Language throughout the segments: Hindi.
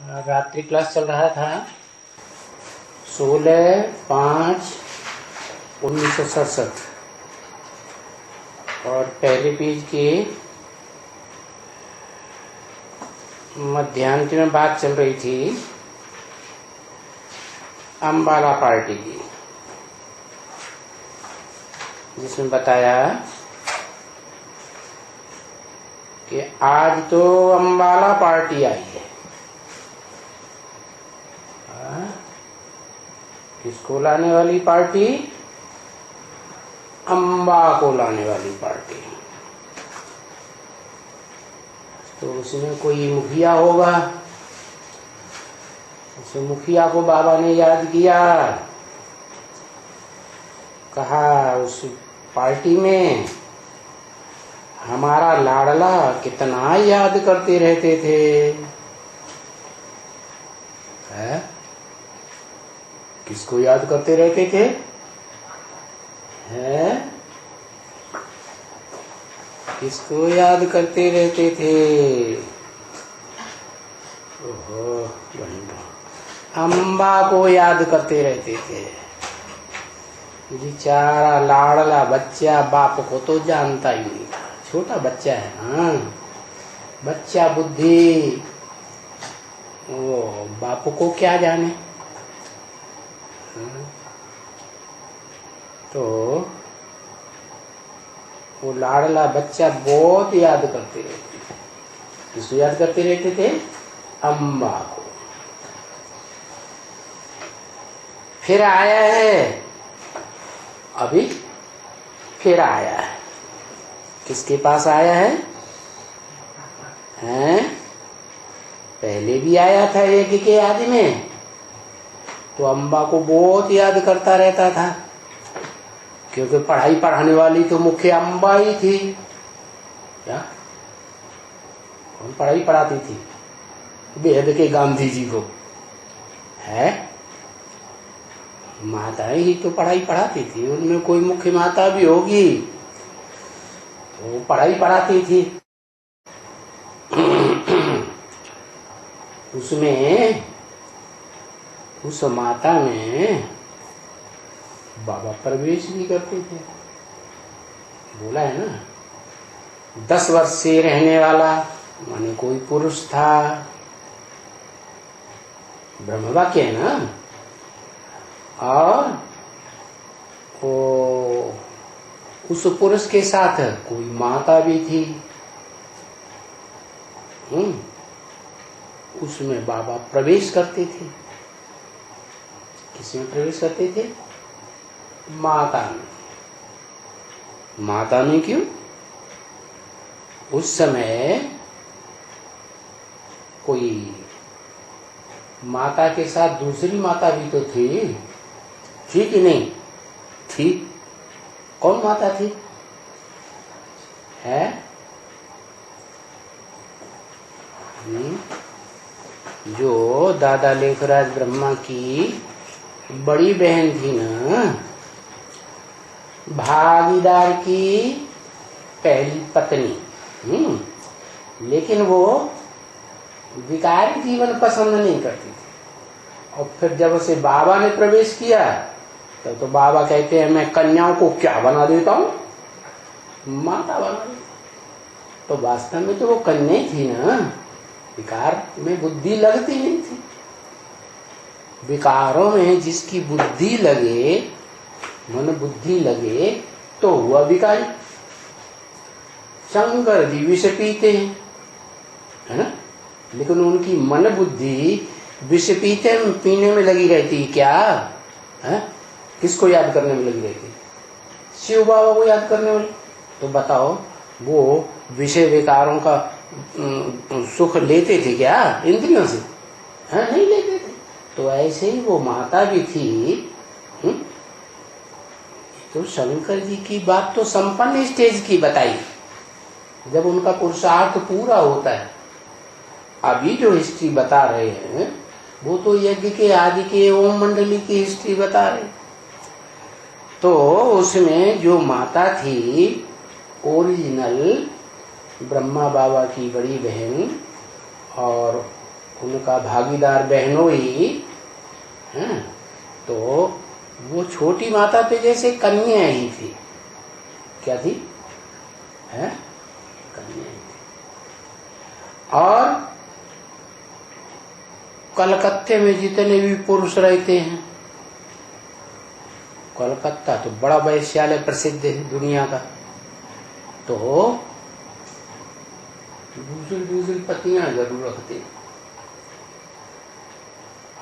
रात्रि क्लास चल रहा था 16/5/1967 और पहले पेज के मध्यांत में बात चल रही थी अम्बाला पार्टी की, जिसमें बताया कि आज तो अम्बाला पार्टी आई है। किसको लाने वाली पार्टी? अम्बा को लाने वाली पार्टी। तो उसमें कोई मुखिया होगा, उस मुखिया को बाबा ने याद किया, कहा उस पार्टी में हमारा लाडला कितना याद करते रहते थे। है? किसको याद करते रहते थे? हैं? किसको याद करते रहते थे? ओहो, अम्बा को याद करते रहते थे। बेचारा लाडला बच्चा बाप को तो जानता ही नहीं था, छोटा बच्चा है ना, बच्चा बुद्धि, वो बाप को क्या जाने। तो वो लाडला बच्चा बहुत याद करते रहते थे। किसको याद करते रहते थे? अम्बा को। फिर आया है, अभी फिर आया है। किसके पास आया है? हैं? पहले भी आया था यज्ञ के आदि में, तो अम्बा को बहुत याद करता रहता था, क्योंकि पढ़ाई पढ़ाने वाली तो मुख्य अम्बा ही थी। क्या कौन पढ़ाई पढ़ाती थी? बेहद के गांधी जी को है, माता ही तो पढ़ाई पढ़ाती थी। उनमें कोई मुख्य माता भी होगी, वो पढ़ाई पढ़ाती थी। उसमें उस माता में बाबा प्रवेश भी करते थे। बोला है ना, 10 वर्ष से रहने वाला, माने कोई पुरुष था, ब्रह्मवाक्य है ना। और वो उस पुरुष के साथ कोई माता भी थी। उसमें बाबा प्रवेश करते थे। किसमें प्रवेश करते थे? माता में। माता में क्यों? उस समय कोई माता के साथ दूसरी माता भी तो थी कि नहीं थी? कौन माता थी? है? जो दादा लेखराज ब्रह्मा की बड़ी बहन थी ना, भागीदार की पहली पत्नी। लेकिन वो विकारी जीवन पसंद नहीं करती थी। और फिर जब उसे बाबा ने प्रवेश किया, तो बाबा कहते हैं मैं कन्याओं को क्या बना देता हूँ? माता बना देता। तो वास्तव में तो वो कन्या थी ना, विकार में बुद्धि लगती नहीं थी। विकारों में जिसकी बुद्धि लगे, मन बुद्धि लगे, तो हुआ विकारी। शंकर जी विष पीते हैं, है ना, लेकिन उनकी मन बुद्धि विष पीने में लगी रहती है। क्या है? किसको याद करने में लगी रहती? शिव बाबा को याद करने वाली। तो बताओ, वो विषय विकारों का सुख लेते थे क्या इंद्रियों से? है? नहीं लेते थे। तो ऐसे ही वो माता भी थी। तो शंकर जी की बात तो संपन्न स्टेज की बताई, जब उनका पुरुषार्थ पूरा होता है। अभी जो हिस्ट्री बता रहे हैं वो तो यज्ञ के आदि के ओम मंडली की हिस्ट्री बता रहे। तो उसमें जो माता थी ओरिजिनल ब्रह्मा बाबा की बड़ी बहन और उनका भागीदार बहनोई है, तो वो छोटी माता तो जैसे कन्या ही थी। क्या थी? है कन्या ही थी। और कलकत्ते में जितने भी पुरुष रहते हैं, कलकत्ता तो बड़ा वैश्यालय प्रसिद्ध है दुनिया का, तो दूसरी दूसरी पत्नियां जरूर रखते।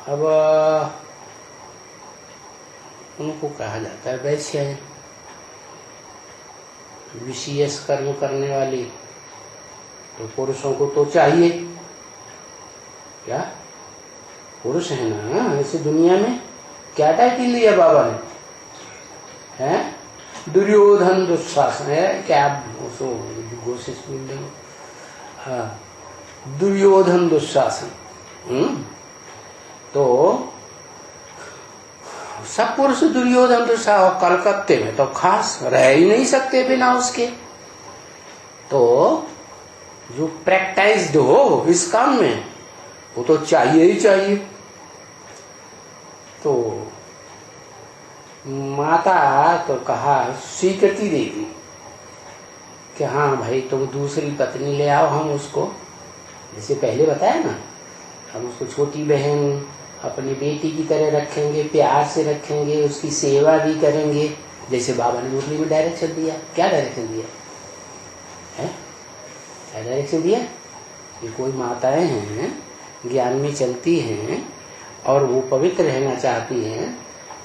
अब उनको कहा जाता है वैश्य, विशेष कर्म करने वाली। तो पुरुषों को तो चाहिए क्या, पुरुष है ना ऐसे दुनिया में। क्या टाइटल दिया बाबा ने? है दुर्योधन दुशासन है क्या? उसको घोषित मिल देंगे। हाँ, दुर्योधन दुशासन। तो सब पुरुष दुर्योधन दुशासन, कलकत्ते में तो खास रह ही नहीं सकते बिना उसके। तो जो प्रैक्टाइज्ड हो इस काम में वो तो चाहिए ही चाहिए। तो माता तो कहा स्वीकृति दे दी कि हाँ भाई तुम दूसरी पत्नी ले आओ, हम उसको जैसे पहले बताया ना, हम उसको छोटी बहन अपनी बेटी की तरह रखेंगे, प्यार से रखेंगे, उसकी सेवा भी करेंगे, जैसे बाबा ने मुरली में डायरेक्शन दिया। क्या डायरेक्शन दिया है? क्या डायरेक्शन दिया? ये कोई माताएं हैं ज्ञान में चलती हैं और वो पवित्र रहना चाहती हैं,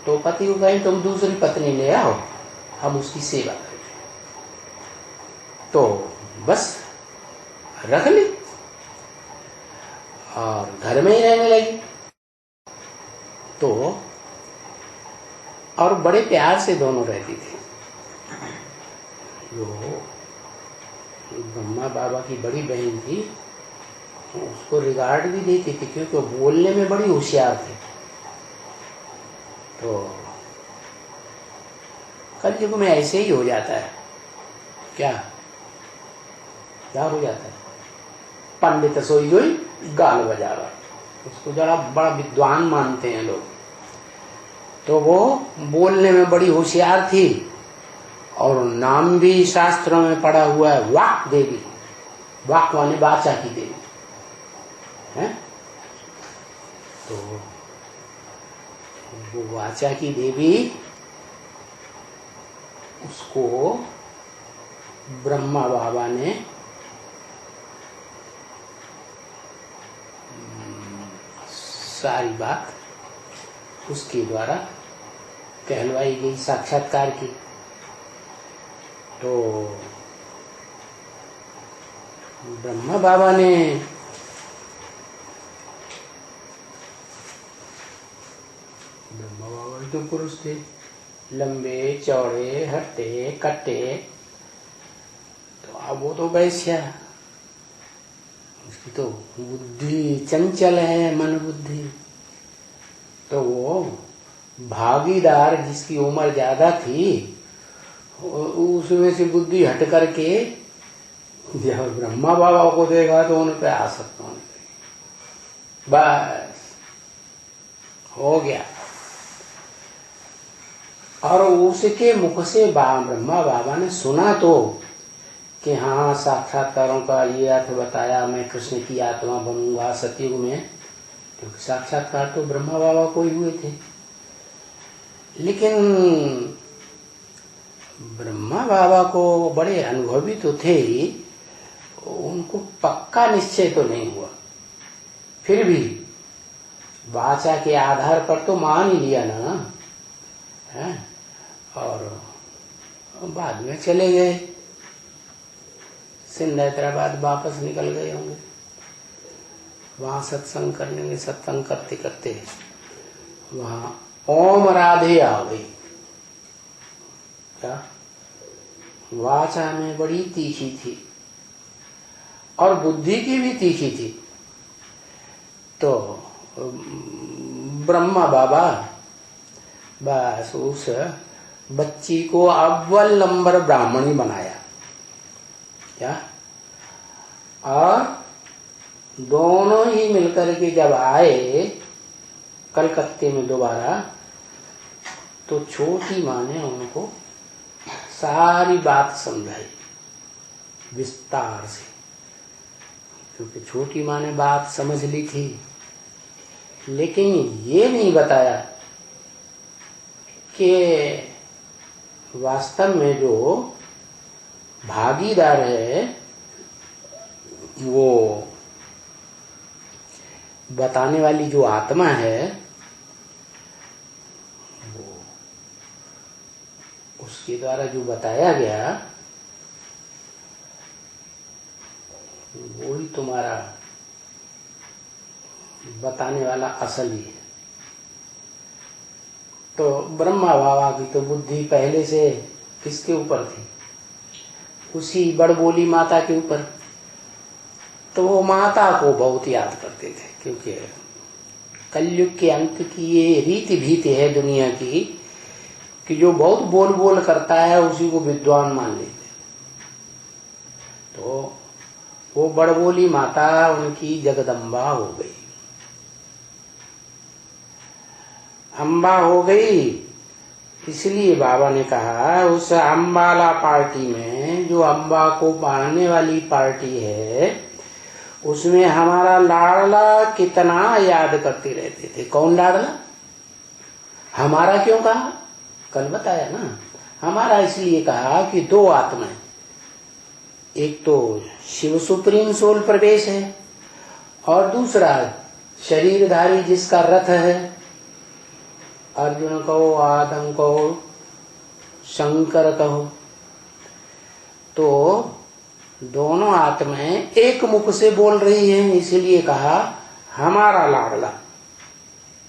तो पति को कहें तुम दूसरी पत्नी ले आओ, हम उसकी सेवा करें। तो बस रख ली और घर में ही रहने लगी। तो और बड़े प्यार से दोनों रहती थी। जो ब्रह्मा बाबा की बड़ी बहन थी उसको रिगार्ड भी देती थी, क्योंकि बोलने में बड़ी होशियार थी। तो कलयुग में ऐसे ही हो जाता है। क्या क्या हो जाता है? पंडित सोई जोई गाल बजावा, उसको जरा बड़ा विद्वान मानते हैं लोग। तो वो बोलने में बड़ी होशियार थी और नाम भी शास्त्रों में पड़ा हुआ है, वाक देवी। वाक माने वाचा की देवी है। तो वो वाचा की देवी, उसको ब्रह्मा बाबा ने सारी बात उसके द्वारा कहलवाई गई, साक्षात्कार की। तो ब्रह्मा बाबा ने तो पुरुष थे, लंबे चौड़े हट्टे कट्टे। तो अब वो तो वैश्या, उसकी तो बुद्धि चंचल है, मन बुद्धि। तो वो भागीदार जिसकी उम्र ज्यादा थी उसमें से बुद्धि हट करके जब ब्रह्मा बाबा को देखा तो उन पे आसक्त होने लगी। बस हो गया। और उसके मुख से ब्रह्मा बाबा ने सुना तो कि हाँ साक्षात्कारों का ये अर्थ बताया, मैं कृष्ण की आत्मा बनूंगा सतयुग में, क्योंकि साक्षात्कार तो ब्रह्मा बाबा को ही हुए थे। लेकिन ब्रह्मा बाबा को बड़े अनुभवी तो थे ही, उनको पक्का निश्चय तो नहीं हुआ। फिर भी वाचा के आधार पर तो मान ही लिया ना है। और बाद में चले गए सिंध हैदराबाद, वापस निकल गए होंगे वहां सत्संग करने में। सत्संग करते करते वहां ओम राधे आ गई। क्या? वाचा में बड़ी तीखी थी और बुद्धि की भी तीखी थी। तो ब्रह्मा बाबा बस उस बच्ची को अव्वल नंबर ब्राह्मणी बनाया। क्या? और दोनों ही मिलकर के जब आए कलकत्ते में दोबारा, तो छोटी माँ ने उनको सारी बात समझाई विस्तार से, क्योंकि छोटी माँ ने बात समझ ली थी, लेकिन ये नहीं बताया कि वास्तव में जो भागीदार है वो बताने वाली जो आत्मा है, वो उसके द्वारा जो बताया गया वो ही तुम्हारा बताने वाला असली है। तो ब्रह्मा बाबा की तो बुद्धि पहले से किसके ऊपर थी? उसी बड़बोली माता के ऊपर। तो वो माता को बहुत याद करते थे, क्योंकि कलयुग के अंत की ये रीति भीति है दुनिया की कि जो बहुत बोल बोल करता है उसी को विद्वान मान लेते। तो वो बड़बोली माता उनकी जगदम्बा हो गई, अम्बा हो गई। इसलिए बाबा ने कहा उस अम्बाला पार्टी में, जो अम्बा को पाने वाली पार्टी है, उसमें हमारा लाडला कितना याद करते रहते थे। कौन लाडला? हमारा क्यों कहा? कल बताया ना। हमारा इसलिए कहा कि दो आत्माएं, एक तो शिव सुप्रीम सोल प्रवेश है और दूसरा शरीरधारी जिसका रथ है, अर्जुन कहो, आदम कहो, शंकर कहो, तो दोनों आत्माएं एक मुख से बोल रही हैं। इसीलिए कहा हमारा लाडला।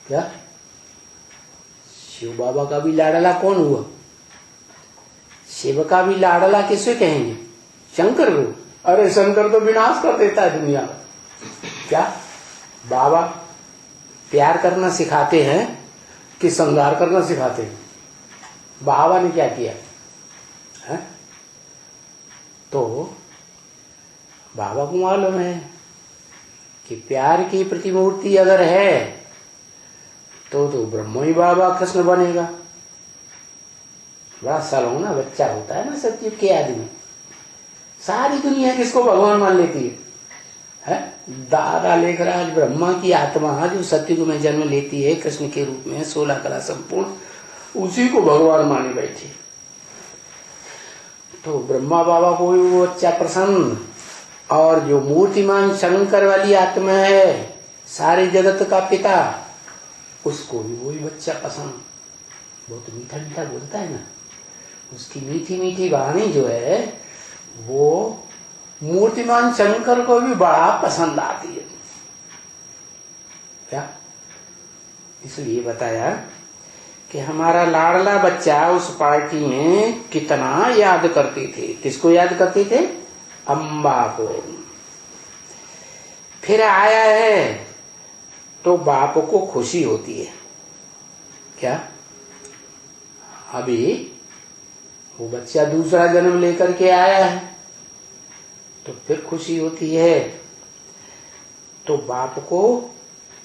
क्या शिव बाबा का भी लाडला कौन हुआ? शिव का भी लाडला किसे कहेंगे? शंकर को। अरे शंकर तो विनाश कर देता है दुनिया का। क्या बाबा प्यार करना सिखाते हैं कि संहार करना सिखाते हैं? बाबा ने क्या किया है? तो बाबा को मालूम है कि प्यार की प्रतिमूर्ति अगर है तो ब्रह्म ही बाबा कृष्ण बनेगा। बड़ा सलोना बच्चा होता है ना सत्युग के आदमी। सारी दुनिया किसको भगवान मान लेती है? दादा लेकर आज ब्रह्मा की आत्मा जो सत्युग में जन्म लेती है कृष्ण के रूप में 16 कला संपूर्ण, उसी को भगवान माने बैठी। तो ब्रह्मा बाबा को भी वो बच्चा पसंद, और जो मूर्तिमान शंकर वाली आत्मा है सारे जगत का पिता, उसको भी वही बच्चा पसंद। बहुत मीठा मीठा बोलता है ना, उसकी मीठी मीठी वाणी जो है वो मूर्तिमान शंकर को भी बड़ा पसंद आती है। क्या? इसलिए बताया कि हमारा लाडला बच्चा उस पार्टी में कितना याद करते थे। किसको याद करते थे? अम्बा को। फिर आया है तो बाप को खुशी होती है। क्या? अभी वो बच्चा दूसरा जन्म लेकर के आया है तो फिर खुशी होती है। तो बाप को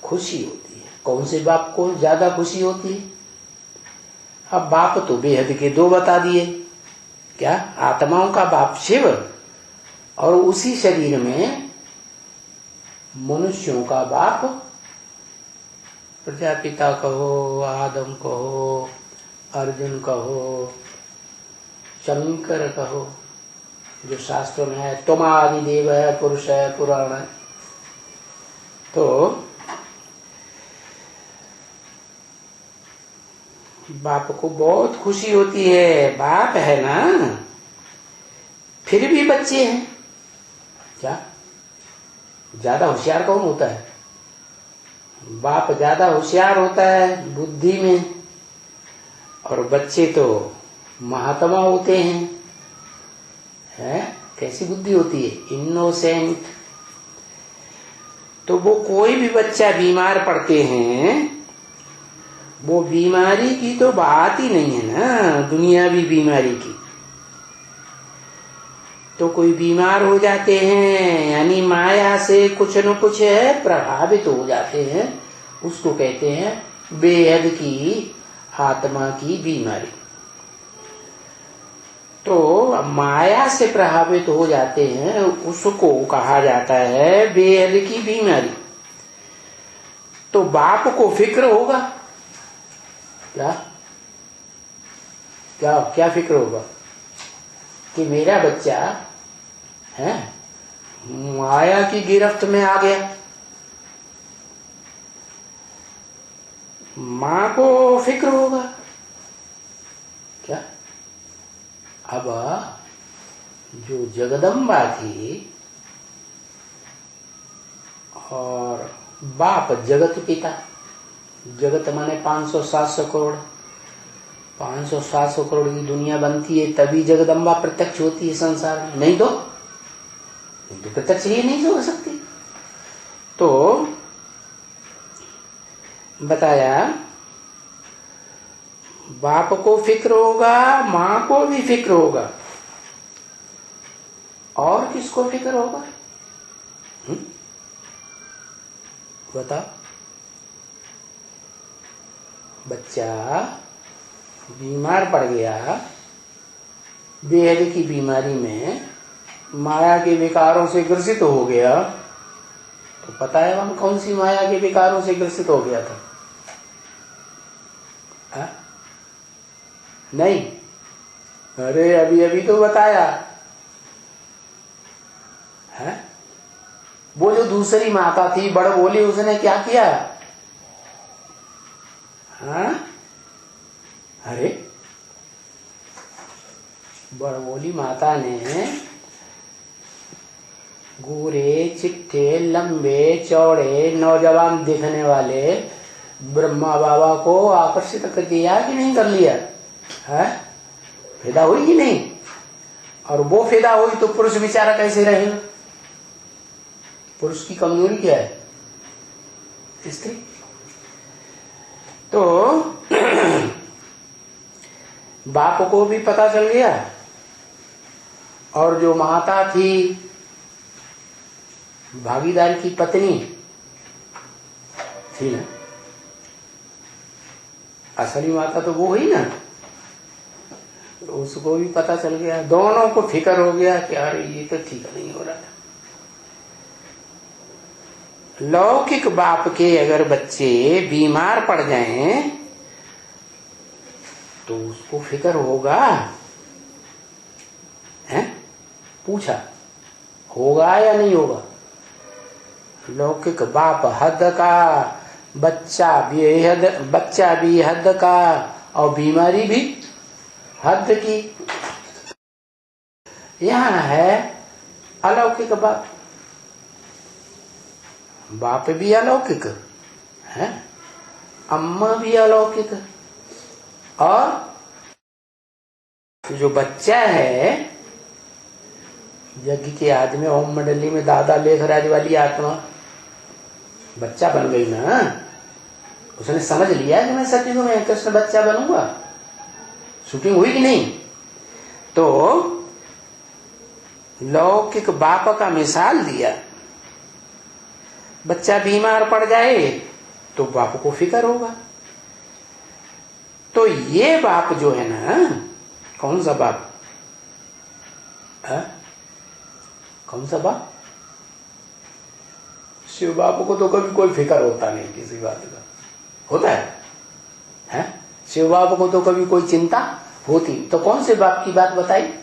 खुशी होती है। कौन से बाप को ज्यादा खुशी होती है? अब बाप तो बेहद के दो बता दिए। क्या? आत्माओं का बाप शिव, और उसी शरीर में मनुष्यों का बाप प्रजापिता कहो, आदम कहो, अर्जुन कहो, शंकर कहो, जो शास्त्रों में है तुम आदि देव है, पुरुष है, पुराण है। तो बाप को बहुत खुशी होती है। बाप है ना, फिर भी बच्चे हैं। क्या? ज्यादा होशियार कौन होता है? बाप ज्यादा होशियार होता है बुद्धि में, और बच्चे तो महात्मा होते हैं। कैसी बुद्धि होती है? इनोसेंट। तो वो कोई भी बच्चा बीमार पड़ते हैं, वो बीमारी की तो बात ही नहीं है ना, दुनियावी बीमारी की। तो कोई बीमार हो जाते हैं, यानी माया से कुछ न कुछ है प्रभावित हो जाते हैं, उसको कहते हैं बेहद की आत्मा की बीमारी। तो माया से प्रभावित हो जाते हैं, उसको कहा जाता है बेहद की बीमारी। तो बाप को फिक्र होगा, क्या क्या क्या फिक्र होगा कि मेरा बच्चा है माया की गिरफ्त में आ गया। मां को फिक्र होगा क्या? अब जो जगदम्बा थी और बाप जगत पिता, जगत माने 500-700 करोड़, 500-700 करोड़ की दुनिया बनती है तभी जगदम्बा प्रत्यक्ष होती है संसार में, नहीं तो प्रत्यक्ष ही नहीं हो सकती। तो बताया बाप को फिक्र होगा, मां को भी फिक्र होगा, और किसको फिक्र होगा? बता। बच्चा बीमार पड़ गया, बेहद की बीमारी में माया के विकारों से ग्रसित हो गया, तो पता है हम कौन सी माया के विकारों से ग्रसित हो गया था? हा? नहीं, अरे अभी अभी तो बताया है। वो जो दूसरी माता थी बड़ बोली, उसने क्या किया? हाँ, अरे बड़ बोली माता ने गोरे चिट्टे लंबे चौड़े नौजवान दिखने वाले ब्रह्मा बाबा को आकर्षित कर दिया कि नहीं कर लिया है? फिदा हुई कि नहीं? और वो फिदा हुई तो पुरुष बेचारा कैसे रहेगा? पुरुष की कमजोरी क्या है? स्त्री। तो बाप को भी पता चल गया, और जो माता थी भागीदार की पत्नी थी ना, असली माता तो वो हुई ना, तो उसको भी पता चल गया, दोनों को फिक्र हो गया कि अरे ये तो ठीक नहीं हो रहा है। लौकिक बाप के अगर बच्चे बीमार पड़ जाएं तो उसको फिक्र होगा, हैं? पूछा होगा या नहीं होगा? लौकिक बाप हद का, बच्चा भी हद का, और बीमारी भी हद की। यहां है अलौकिक बाप, बाप भी अलौकिक है, अम्मा भी अलौकिक, और जो बच्चा है यज्ञ के आदि में ओम मंडली में दादा लेखराज वाली आत्मा बच्चा बन गई ना, उसने समझ लिया कि मैं सत्युग में कृष्ण बच्चा बनूंगा। शूटिंग हुई कि नहीं? तो लौकिक बाप का मिसाल दिया, बच्चा बीमार पड़ जाए तो बाप को फिक्र होगा। तो ये बाप जो है ना, कौन सा बाप? कौन सा बाप? शिव बाप को तो कभी कोई फिक्र होता नहीं किसी बात का, होता है? शिव बाप को तो कभी कोई चिंता होती, तो कौन से बाप की बात बताई?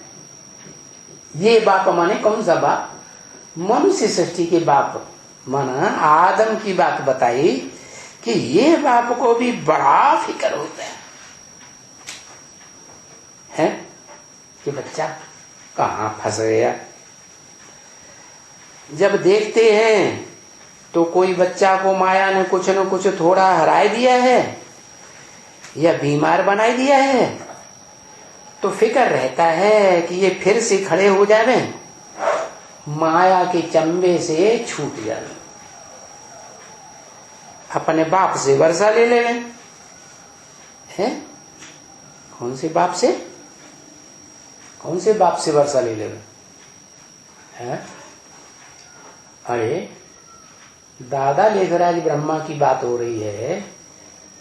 ये बाप माने कौन सा बाप? मनुष्य सृष्टि के बाप माना आदम की बात बताई कि ये बाप को भी बड़ा फिक्र होता है कि बच्चा कहां फंस गया। जब देखते हैं तो कोई बच्चा को माया ने कुछ न कुछ थोड़ा हराए दिया है या बीमार बनाई दिया है, तो फिक्र रहता है कि ये फिर से खड़े हो जावे, माया के चंबे से छूट जावे, अपने बाप से वर्षा ले लेवे। हैं? कौन से बाप से? कौन से बाप से वर्षा ले लेवे? है? अरे दादा लेखराज ब्रह्मा की बात हो रही है,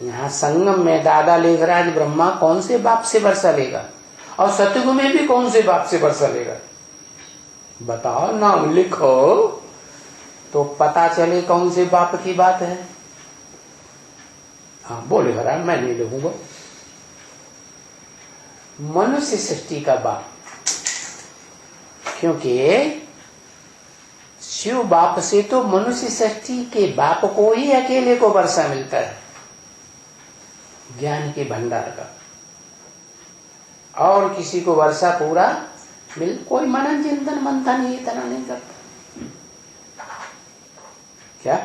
यहाँ संगम में दादा लेखराज ब्रह्मा कौन से बाप से वर्षा लेगा, और सतयुग में भी कौन से बाप से वर्षा लेगा? बताओ, नाम लिखो तो पता चले कौन से बाप की बात है। हाँ बोले महाराज, मैं नहीं लिखूंगा। मनुष्य सृष्टि का बाप, क्योंकि शिव बाप से तो मनुष्य सृष्टि के बाप को ही अकेले को वर्षा मिलता है, ज्ञान के भंडार का, और किसी को वर्षा पूरा कोई मनन चिंतन मंथन ही इतना नहीं करता। क्या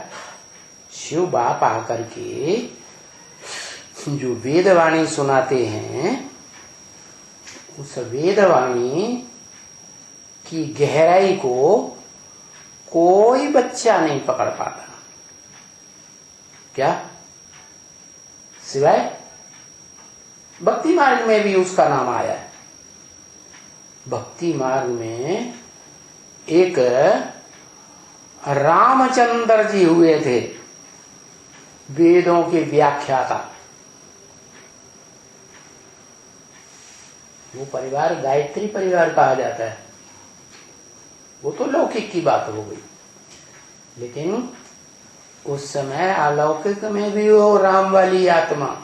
शिव बाप आकर के जो वेदवाणी सुनाते हैं, उस वेदवाणी की गहराई को कोई बच्चा नहीं पकड़ पाता। क्या सिवाय भक्ति मार्ग में भी उसका नाम आया है। भक्ति मार्ग में एक रामचंद्र जी हुए थे, वेदों के व्याख्याता। वो परिवार गायत्री परिवार कहा जाता है। वो तो लौकिक की बात हो गई, लेकिन उस समय अलौकिक में भी वो राम वाली आत्मा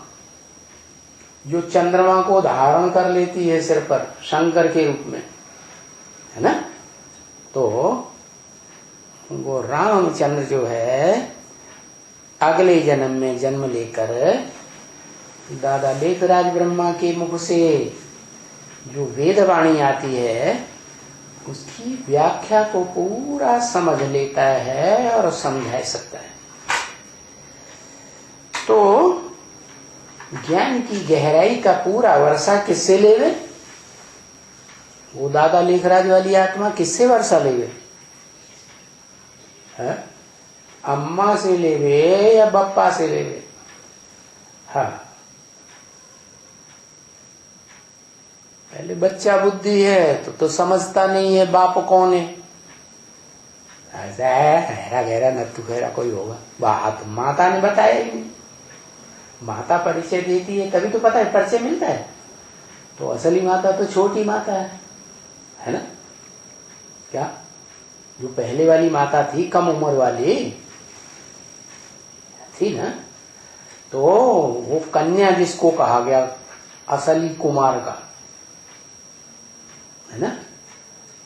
जो चंद्रमा को धारण कर लेती है सिर पर शंकर के रूप में, है ना, तो वो रामचंद्र जो है अगले जन्म में जन्म लेकर दादा लेखराज ब्रह्मा के मुख से जो वेदवाणी आती है उसकी व्याख्या को पूरा समझ लेता है और समझा सकता है। तो ज्ञान की गहराई का पूरा वर्षा किससे लेवे? वो दादा लेखराज वाली आत्मा किससे वर्षा लेवे? है अम्मा से लेवे या बप्पा से लेवे? हाँ, पहले बच्चा बुद्धि है तो समझता नहीं है बाप कौन है। ऐसा है गहरा गहरा नत्थु गहरा कोई होगा, बात माता ने बताया ही नहीं। माता परिचय देती है तभी तो पता है, परिचय मिलता है। तो असली माता तो छोटी माता है ना? क्या जो पहले वाली माता थी, कम उम्र वाली थी ना, तो वो कन्या जिसको कहा गया असली कुमार का, है ना,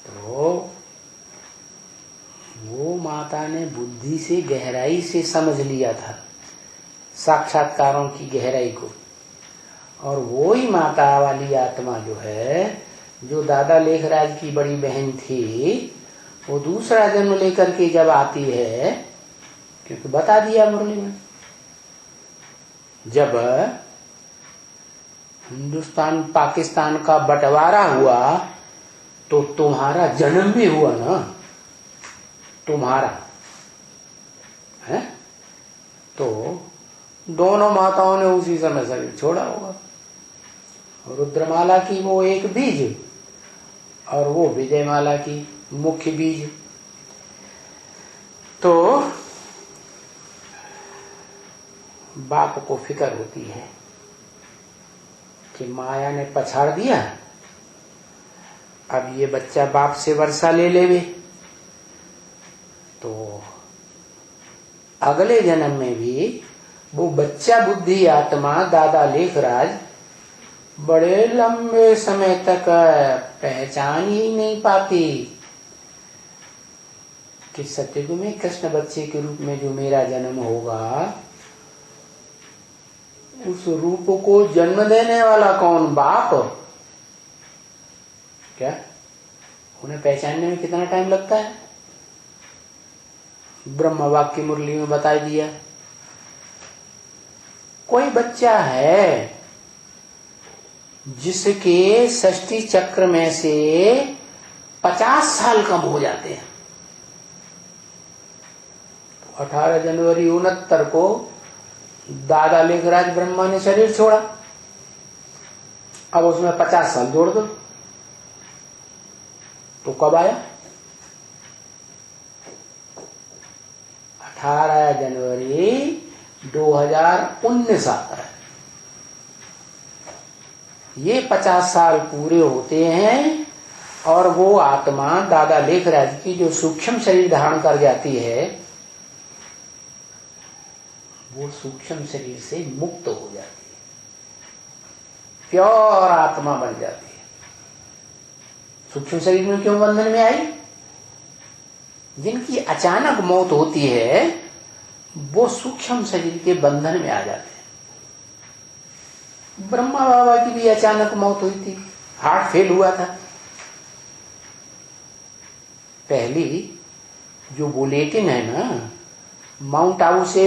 तो वो माता ने बुद्धि से गहराई से समझ लिया था साक्षात्कारों की गहराई को। और वो ही माता वाली आत्मा जो है, जो दादा लेखराज की बड़ी बहन थी, वो दूसरा जन्म लेकर के जब आती है, क्योंकि बता दिया मुरली में, जब हिंदुस्तान पाकिस्तान का बंटवारा हुआ तो तुम्हारा जन्म भी हुआ ना, तुम्हारा है, तो दोनों माताओं ने उसी समय शरीर छोड़ा होगा। रुद्रमाला की वो एक बीज और वो विजयमाला की मुख्य बीज। तो बाप को फिक्र होती है कि माया ने पछाड़ दिया, अब ये बच्चा बाप से वर्षा ले लेवे, तो अगले जन्म में भी वो बच्चा बुद्धि आत्मा दादा लेखराज बड़े लंबे समय तक पहचान ही नहीं पाती कि सतयुग में कृष्ण बच्चे के रूप में जो मेरा जन्म होगा, उस रूप को जन्म देने वाला कौन? बाप। क्या उन्हें पहचानने में कितना टाइम लगता है? ब्रह्म वाक्य मुरली में बता दिया। कोई बच्चा है जिसके षष्ठी चक्र में से 50 साल कम हो जाते हैं, 18 जनवरी 69 को दादा लेखराज ब्रह्मा ने शरीर छोड़ा। अब उसमें 50 साल जोड़ दो तो कब आया? 18 जनवरी 2019 आता है। ये 50 साल पूरे होते हैं और वो आत्मा दादा लेख राज की जो सूक्ष्म शरीर धारण कर जाती है, वो सूक्ष्म शरीर से मुक्त हो जाती है, प्योर आत्मा बन जाती है। सूक्ष्म शरीर में क्यों बंधन में आई? जिनकी अचानक मौत होती है वो सूक्ष्म शरीर के बंधन में आ जाते हैं। ब्रह्मा बाबा की भी अचानक मौत हुई थी, हार्ट फेल हुआ था। पहली जो बुलेटिन है ना, माउंट आबू से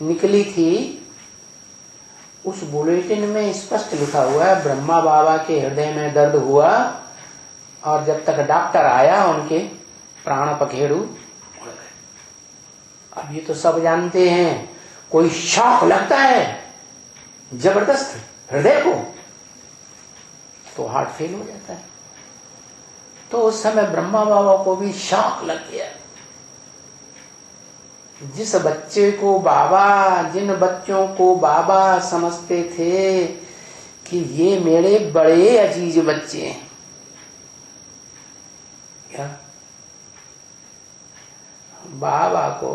निकली थी, उस बुलेटिन में स्पष्ट लिखा हुआ है ब्रह्मा बाबा के हृदय में दर्द हुआ और जब तक डॉक्टर आया उनके प्राण पखेरु उड़ गए। अब ये तो सब जानते हैं, कोई शॉक लगता है जबरदस्त हृदय को तो हार्ट फेल हो जाता है। तो उस समय ब्रह्मा बाबा को भी शॉक लग गया। जिस बच्चे को बाबा, जिन बच्चों को बाबा समझते थे कि ये मेरे बड़े अजीज बच्चे हैं, क्या बाबा को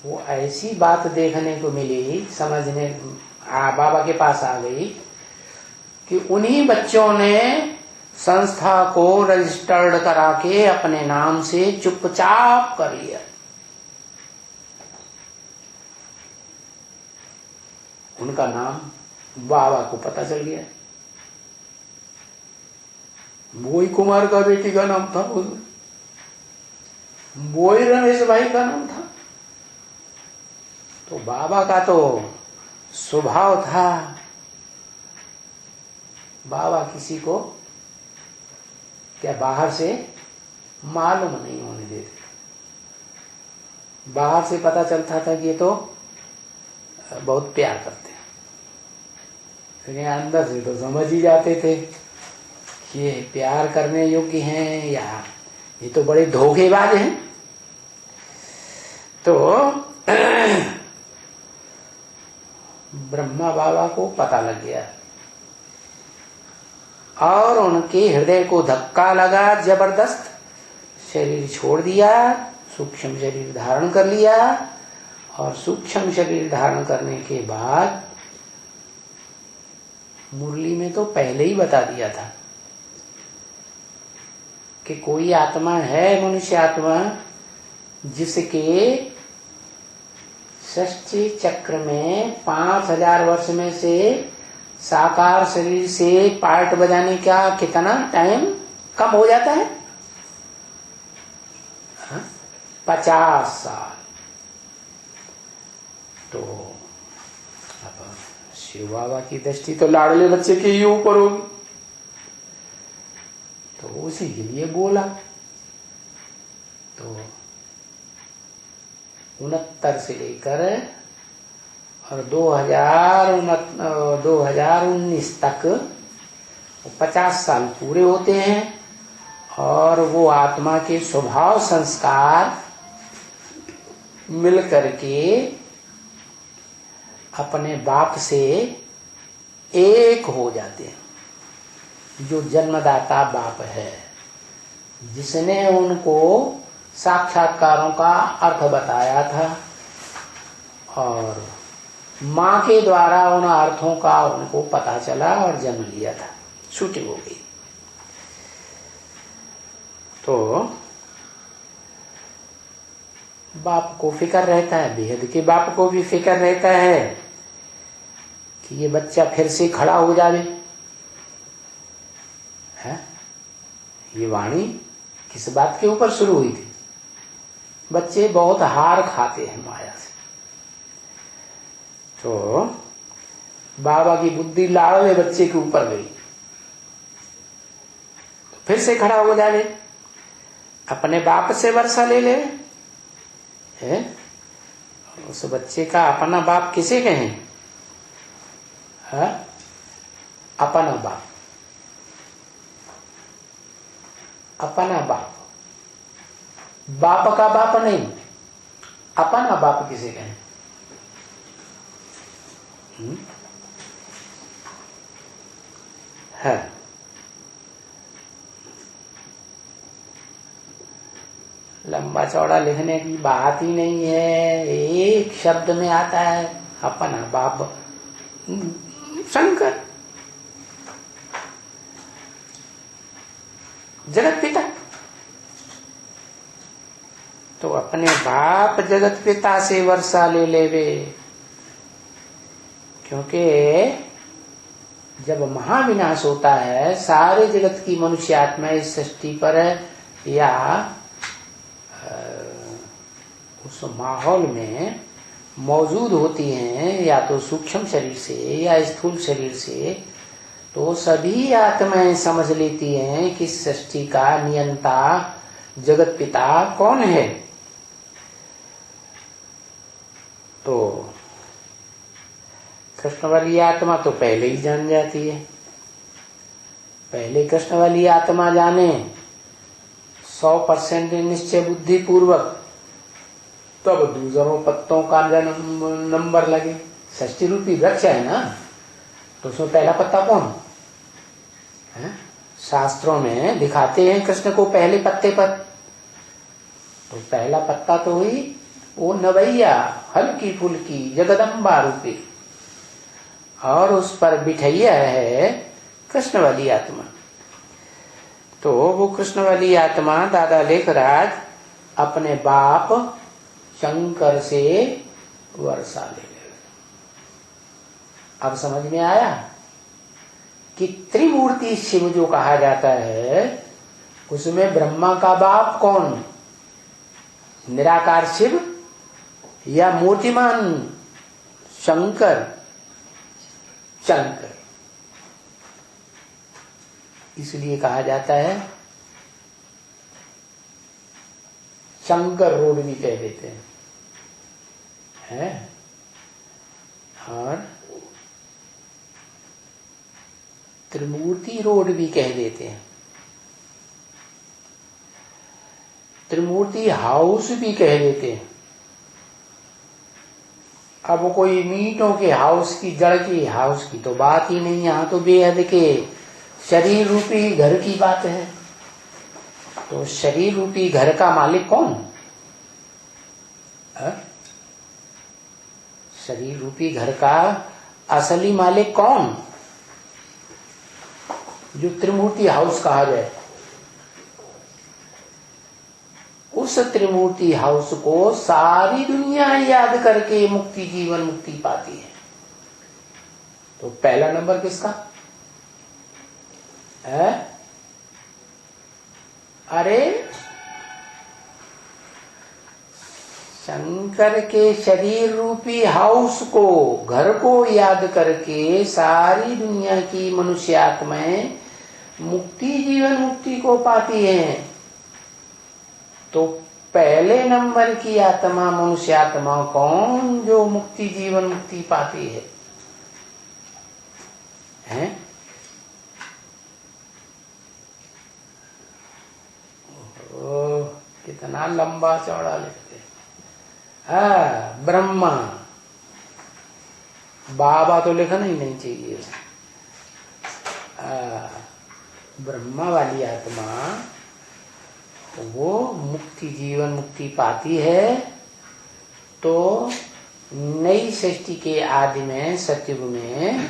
वो ऐसी बात देखने को मिली, समझने बाबा के पास आ गई कि उन्हीं बच्चों ने संस्था को रजिस्टर्ड करा के अपने नाम से चुपचाप कर लिया। उनका नाम बाबा को पता चल गया। बोई कुमार का बेटी का नाम था, बोई रमेश भाई का नाम था। तो बाबा का तो स्वभाव था, बाबा किसी को क्या बाहर से मालूम नहीं होने देते। बाहर से पता चलता था कि ये तो बहुत प्यार करते हैं, लेकिन अंदर से तो समझ ही जाते थे कि ये प्यार करने योग्य हैं या ये तो बड़े धोखेबाज हैं। तो ब्रह्मा बाबा को पता लग गया और उनके हृदय को धक्का लगा जबरदस्त। शरीर छोड़ दिया, सूक्ष्म शरीर धारण कर लिया और सूक्ष्म शरीर धारण करने के बाद मुरली में तो पहले ही बता दिया था कि कोई आत्मा है, मनुष्य आत्मा, जिसके षष्ठी चक्र में 5000 वर्ष में से साकार शरीर से पार्ट बजाने का कितना टाइम कम हो जाता है? 50 साल। तो अब शिव बाबा की दृष्टि तो लाडले बच्चे के ही ऊपर होगी, तो उसी के लिए बोला। तो 69 से लेकर और 2019 तक 50 साल पूरे होते हैं और वो आत्मा के स्वभाव संस्कार मिल करके अपने बाप से एक हो जाते हैं। जो जन्मदाता बाप है, जिसने उनको साक्षात्कारों का अर्थ बताया था और माँ के द्वारा उन अर्थों का उनको पता चला और जन्म लिया था, शूटिंग हो गई। तो बाप को फिक्र रहता है, बेहद के बाप को भी फिक्र रहता है कि ये बच्चा फिर से खड़ा हो जावे। है ये वाणी किस बात के ऊपर शुरू हुई थी? बच्चे बहुत हार खाते हैं माया से। तो बाबा की बुद्धि लाड़वे बच्चे के ऊपर गई, तो फिर से खड़ा हो जावे, अपने बाप से वर्षा ले ले। है उस बच्चे का अपना बाप किसे कहें? है अपना बाप, अपना बाप। बाप का बाप नहीं, अपना बाप किसे कहें? है लंबा चौड़ा लिखने की बात ही नहीं है, एक शब्द में आता है अपना बाप शंकर, जगत पिता। तो अपने बाप जगत पिता से वर्षा ले लेवे, क्योंकि जब महाविनाश होता है सारे जगत की मनुष्य आत्मा इस सृष्टि पर या उस माहौल में मौजूद होती हैं, या तो सूक्ष्म शरीर से या स्थूल शरीर से, तो सभी आत्माएं समझ लेती हैं कि सृष्टि का नियंता जगत पिता कौन है। तो कृष्ण वाली आत्मा तो पहले ही जान जाती है, पहले कृष्ण वाली आत्मा जाने 100% निश्चय बुद्धि पूर्वक, तब दूसरों पत्तों का जन्म नंबर लगे। षष्टि रूपी वृक्ष है ना, तो उसमें पहला पत्ता कौन है? शास्त्रों में दिखाते हैं कृष्ण को पहले पत्ते पर, तो पहला पत्ता तो हुई वो नवैया हल्की फुल्की जगदम्बा रूपी, और उस पर बिठैया है कृष्ण वाली आत्मा। तो वो कृष्ण वाली आत्मा दादा लेखराज अपने बाप शंकर से वर्षा ले ले। अब समझ में आया कि त्रिमूर्ति शिव जो कहा जाता है उसमें ब्रह्मा का बाप कौन? निराकार शिव या मूर्तिमान शंकर? शंकर। इसलिए कहा जाता है शंकर रोड भी कह देते हैं, और त्रिमूर्ति रोड भी कह देते हैं, त्रिमूर्ति हाउस भी कह देते हैं। अब कोई मीटों के हाउस की, जड़ की हाउस की तो बात ही नहीं, यहाँ तो बेहद के शरीर रूपी घर की बात है। तो शरीर रूपी घर का मालिक कौन है? शरीर रूपी घर का असली मालिक कौन? जो त्रिमूर्ति हाउस कहा जाए, उस त्रिमूर्ति हाउस को सारी दुनिया याद करके मुक्ति, जीवन मुक्ति पाती है। तो पहला नंबर किसका है? अरे शंकर के शरीर रूपी हाउस को, घर को याद करके सारी दुनिया की मनुष्य आत्माएं मुक्ति, जीवन मुक्ति को पाती हैं। तो पहले नंबर की आत्मा, मनुष्य आत्मा कौन जो मुक्ति, जीवन मुक्ति पाती है? हैं? कितना लंबा चौड़ा लिखते हैं। ब्रह्मा, बाबा तो लिखना ही नहीं चाहिए। ब्रह्मा वाली आत्मा वो मुक्ति, जीवन मुक्ति पाती है। तो नई सृष्टि के आदि में, सतयुग में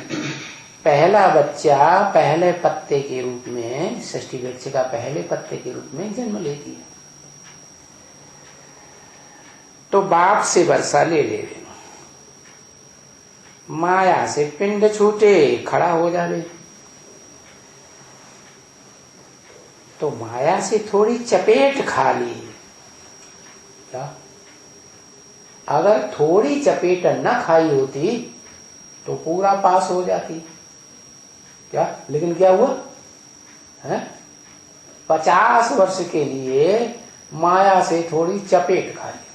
पहला बच्चा पहले पत्ते के रूप में, सृष्टि वृक्ष का पहले पत्ते के रूप में जन्म लेती है। तो बाप से वर्षा ले ले, माया से पिंड छूटे खड़ा हो जावे। तो माया से थोड़ी चपेट खा ली, क्या? अगर थोड़ी चपेट न खाई होती तो पूरा पास हो जाती, क्या? लेकिन क्या हुआ है? 50 वर्ष के लिए माया से थोड़ी चपेट खा ली।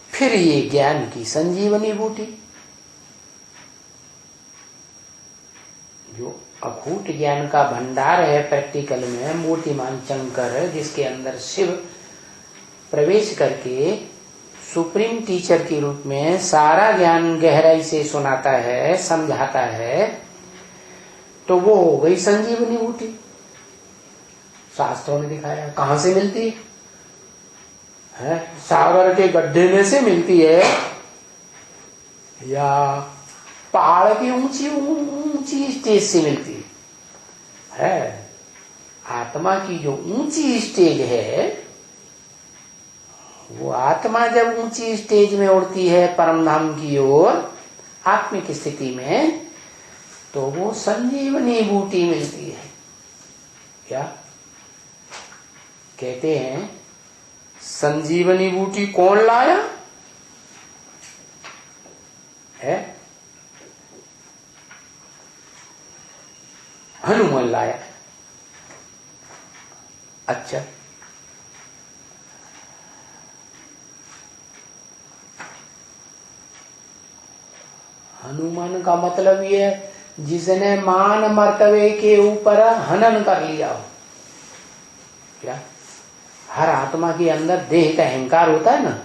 फिर ये ज्ञान की संजीवनी बूटी, जो अकूट ज्ञान का भंडार है प्रैक्टिकल में मूर्तिमान शंकर, जिसके अंदर शिव प्रवेश करके सुप्रीम टीचर के रूप में सारा ज्ञान गहराई से सुनाता है, समझाता है, तो वो हो गई संजीवनी बूटी। शास्त्रों ने दिखाया। कहां से मिलती है? सागर के गड्ढे में से मिलती है या पहाड़ की ऊंची ऊंची स्टेज से मिलती है? आत्मा की जो ऊंची स्टेज है, वो आत्मा जब ऊंची स्टेज में उड़ती है परम धाम की ओर आत्मिक स्थिति में, तो वो संजीवनी बूटी मिलती है। क्या कहते हैं? संजीवनी बूटी कौन लाया है? हनुमान लाया। अच्छा, हनुमान का मतलब ये जिसने मान मर्तबे के ऊपर हनन कर लिया हो। क्या? हर आत्मा के अंदर देह का अहंकार होता है ना,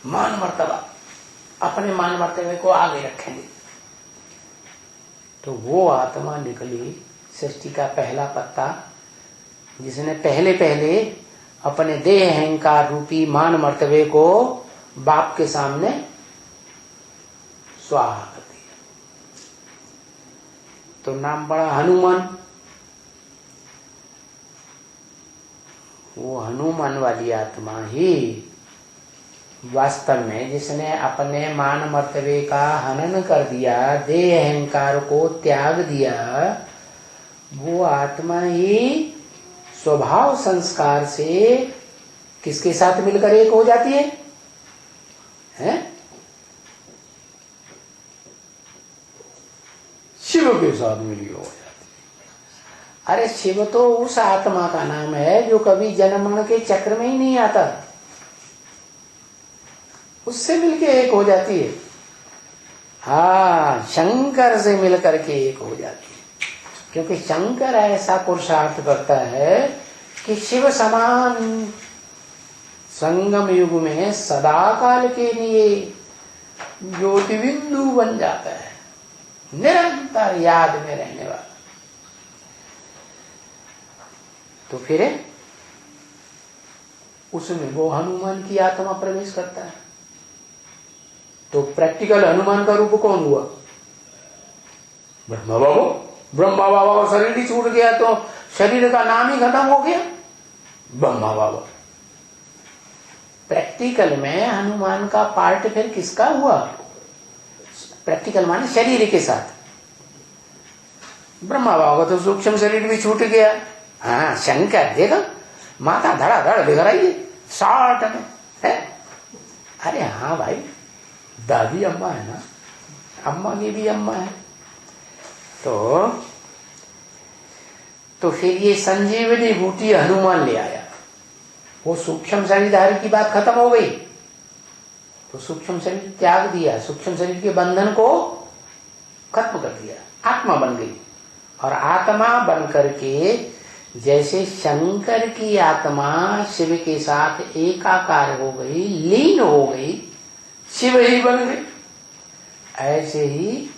मान मर्तबा, अपने मान मर्तबे को आगे रखेंगे। तो वो आत्मा निकली सृष्टि का पहला पत्ता, जिसने पहले पहले अपने देह अहंकार रूपी मान मर्तबे को बाप के सामने स्वाहा कर दिया। तो नाम पड़ा हनुमान। वो हनुमान वाली आत्मा ही वास्तव में जिसने अपने मान मर्तबे का हनन कर दिया, देह अहंकार को त्याग दिया, वो आत्मा ही स्वभाव संस्कार से किसके साथ मिलकर एक हो जाती है? हैं? शिव के साथ मिली हो जाती है। अरे शिव तो उस आत्मा का नाम है जो कभी जन्म मरण के चक्र में ही नहीं आता, उससे मिलके एक हो जाती है। हाँ, शंकर से मिलकर के एक हो जाती है, क्योंकि शंकर ऐसा पुरुषार्थ करता है कि शिव समान संगम युग में सदा काल के लिए ज्योति बिंदु बन जाता है, निरंतर याद में रहने वाला। तो फिर उसमें वो हनुमान की आत्मा प्रवेश करता है। तो प्रैक्टिकल हनुमान का रूप कौन हुआ? ब्रह्मा बाबा। ब्रह्मा बाबा का शरीर ही छूट गया तो शरीर का नाम ही खत्म हो गया, ब्रह्मा बाबा। प्रैक्टिकल में हनुमान का पार्ट फिर किसका हुआ? प्रैक्टिकल माने शरीर के साथ। ब्रह्मा बाबा का तो सूक्ष्म शरीर भी छूट गया। हाँ, शंकर देखो माथा धड़ाधड़ दिख रही है 60 में है। अरे हाँ भाई, दादी अम्मा है ना, अम्मा की भी अम्मा है। तो फिर ये संजीवनी बूटी हनुमान ले आया। वो सूक्ष्म शरीरधारी की बात खत्म हो गई, तो सूक्ष्म शरीर त्याग दिया, सूक्ष्म शरीर के बंधन को खत्म कर दिया, आत्मा बन गई। और आत्मा बन करके जैसे शंकर की आत्मा शिव के साथ एकाकार हो गई, लीन हो गई, शिव ही बन गई, ऐसे ही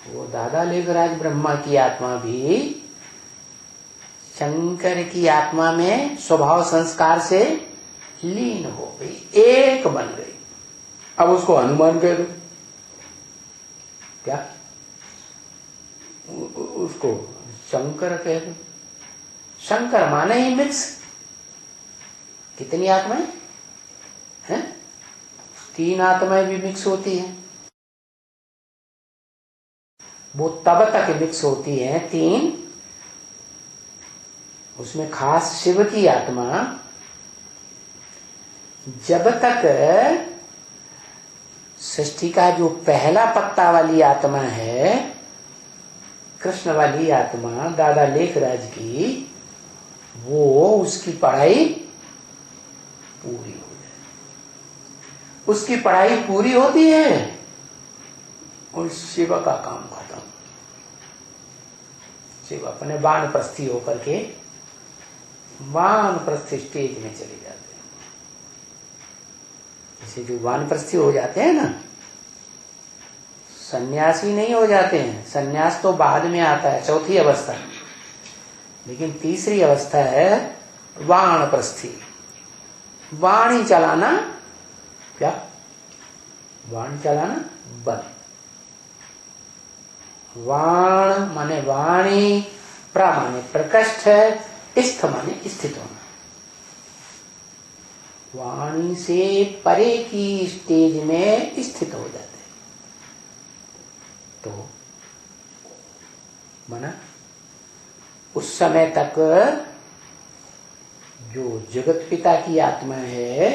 वो दादा लेखराज ब्रह्मा की आत्मा भी शंकर की आत्मा में स्वभाव संस्कार से लीन हो गई, एक बन गई। अब उसको हनुमान कह दो, क्या उसको शंकर कह दो। शंकर माने ही मिक्स। कितनी आत्माएं हैं? 3 आत्माएं भी मिक्स होती हैं। वो तब तक मिक्स होती हैं 3, उसमें खास शिव की आत्मा जब तक सृष्टि का जो पहला पत्ता वाली आत्मा है, कृष्ण वाली आत्मा दादा लेखराज की, वो उसकी पढ़ाई पूरी हो जाए, उसकी पढ़ाई पूरी होती है और शिव का काम खत्म। शिव अपने वानप्रस्थी होकर के वानप्रस्थ स्टेज में चले जाते हैं। जैसे जो वानप्रस्थी हो जाते हैं ना, सन्यासी नहीं हो जाते हैं, सन्यास तो बाद में आता है, चौथी अवस्था। लेकिन तीसरी अवस्था है वानप्रस्थी। वाणी चलाना, क्या वाणी चलाना बंद। वाण माने वाणी, प्र माने प्रकृष्ट है, स्थ माने स्थित होना। वाणी से परे की स्टेज में स्थित हो जाते हैं। तो माना उस समय तक जो जगत पिता की आत्मा है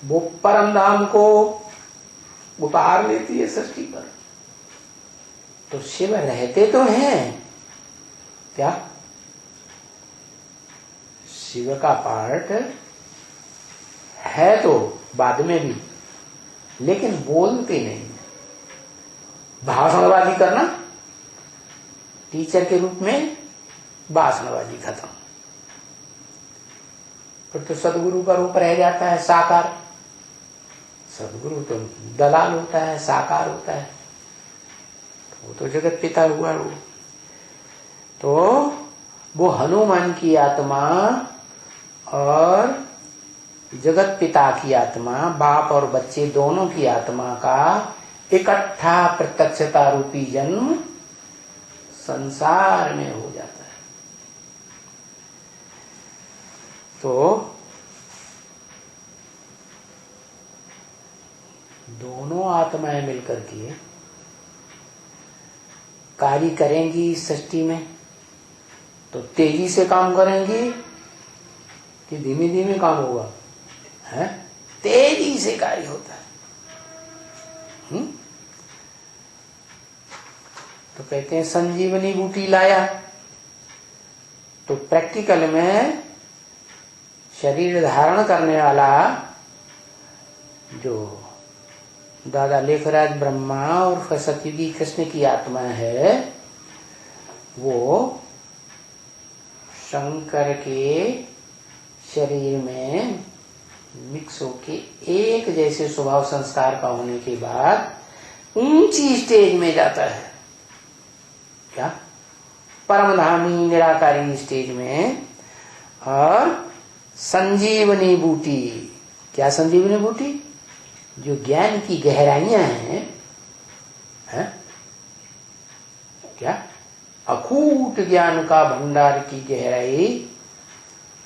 वो परम धाम को उतार लेती है सृष्टि पर। तो शिव रहते तो हैं, क्या शिव का पार्ट है तो बाद में भी, लेकिन बोलते नहीं। भाषणबाजी करना, टीचर के रूप में भाषणबाजी खत्म। फिर तो सदगुरु का रूप रह जाता है साकार। सदगुरु तो दलाल होता है, साकार होता है, वो तो जगत पिता हुआ वो। तो वो हनुमान की आत्मा और जगत पिता की आत्मा, बाप और बच्चे दोनों की आत्मा का इकट्ठा प्रत्यक्षता रूपी जन्म संसार में हो जाता है। तो दोनों आत्माएं मिलकर के कार्य करेंगी सृष्टि में, तो तेजी से काम करेंगी कि धीमे धीमे काम होगा? है, तेजी से कार्य होता है। तो कहते हैं संजीवनी बूटी लाया, तो प्रैक्टिकल में शरीर धारण करने वाला जो दादा लेखराज ब्रह्मा और सतयुगी कृष्ण की आत्मा है, वो शंकर के शरीर में मिक्स होके एक जैसे स्वभाव संस्कार का होने के बाद ऊंची स्टेज में जाता है। क्या? परमधामी निराकारी स्टेज में। और संजीवनी बूटी, क्या संजीवनी बूटी? जो ज्ञान की गहराइयां हैं, है? क्या? अकूट ज्ञान का भंडार की गहराई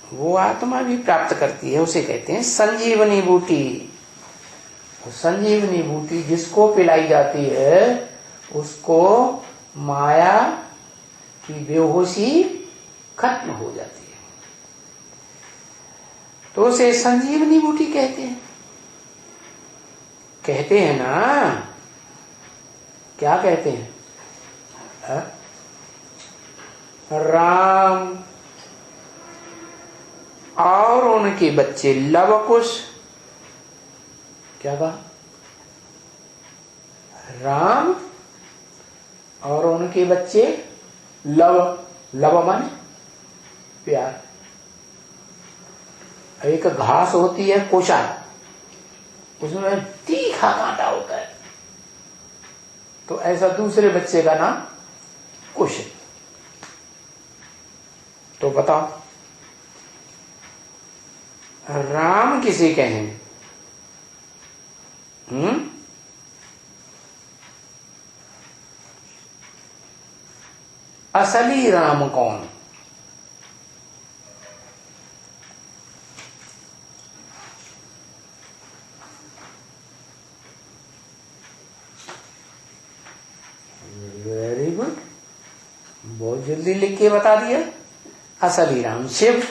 वो आत्मा भी प्राप्त करती है, उसे कहते हैं संजीवनी बूटी। संजीवनी बूटी जिसको पिलाई जाती है उसको माया की बेहोशी खत्म हो जाती है, तो उसे संजीवनी बूटी कहते हैं। कहते हैं ना, क्या कहते हैं? राम और उनके बच्चे लवकुश। क्या कहा? राम और उनके बच्चे लव। लव माने प्यार। एक घास होती है कोशा, उसमें तीखा कांटा होता है, तो ऐसा दूसरे बच्चे का नाम कुश। तो बताओ राम किसे कहें? असली राम कौन? वेरी गुड, बहुत जल्दी लिख के बता दिया। असली राम शिव।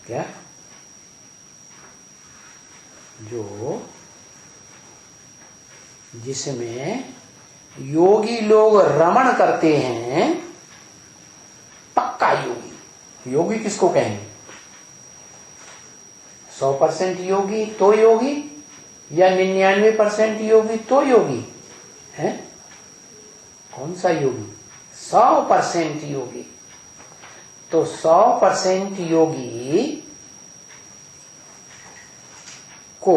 क्या? जो जिसमें योगी लोग रमण करते हैं, पक्का योगी। योगी किसको कहेंगे? 100% योगी तो योगी, या 99% योगी तो योगी है? कौन सा योगी? 100% योगी। तो 100% योगी को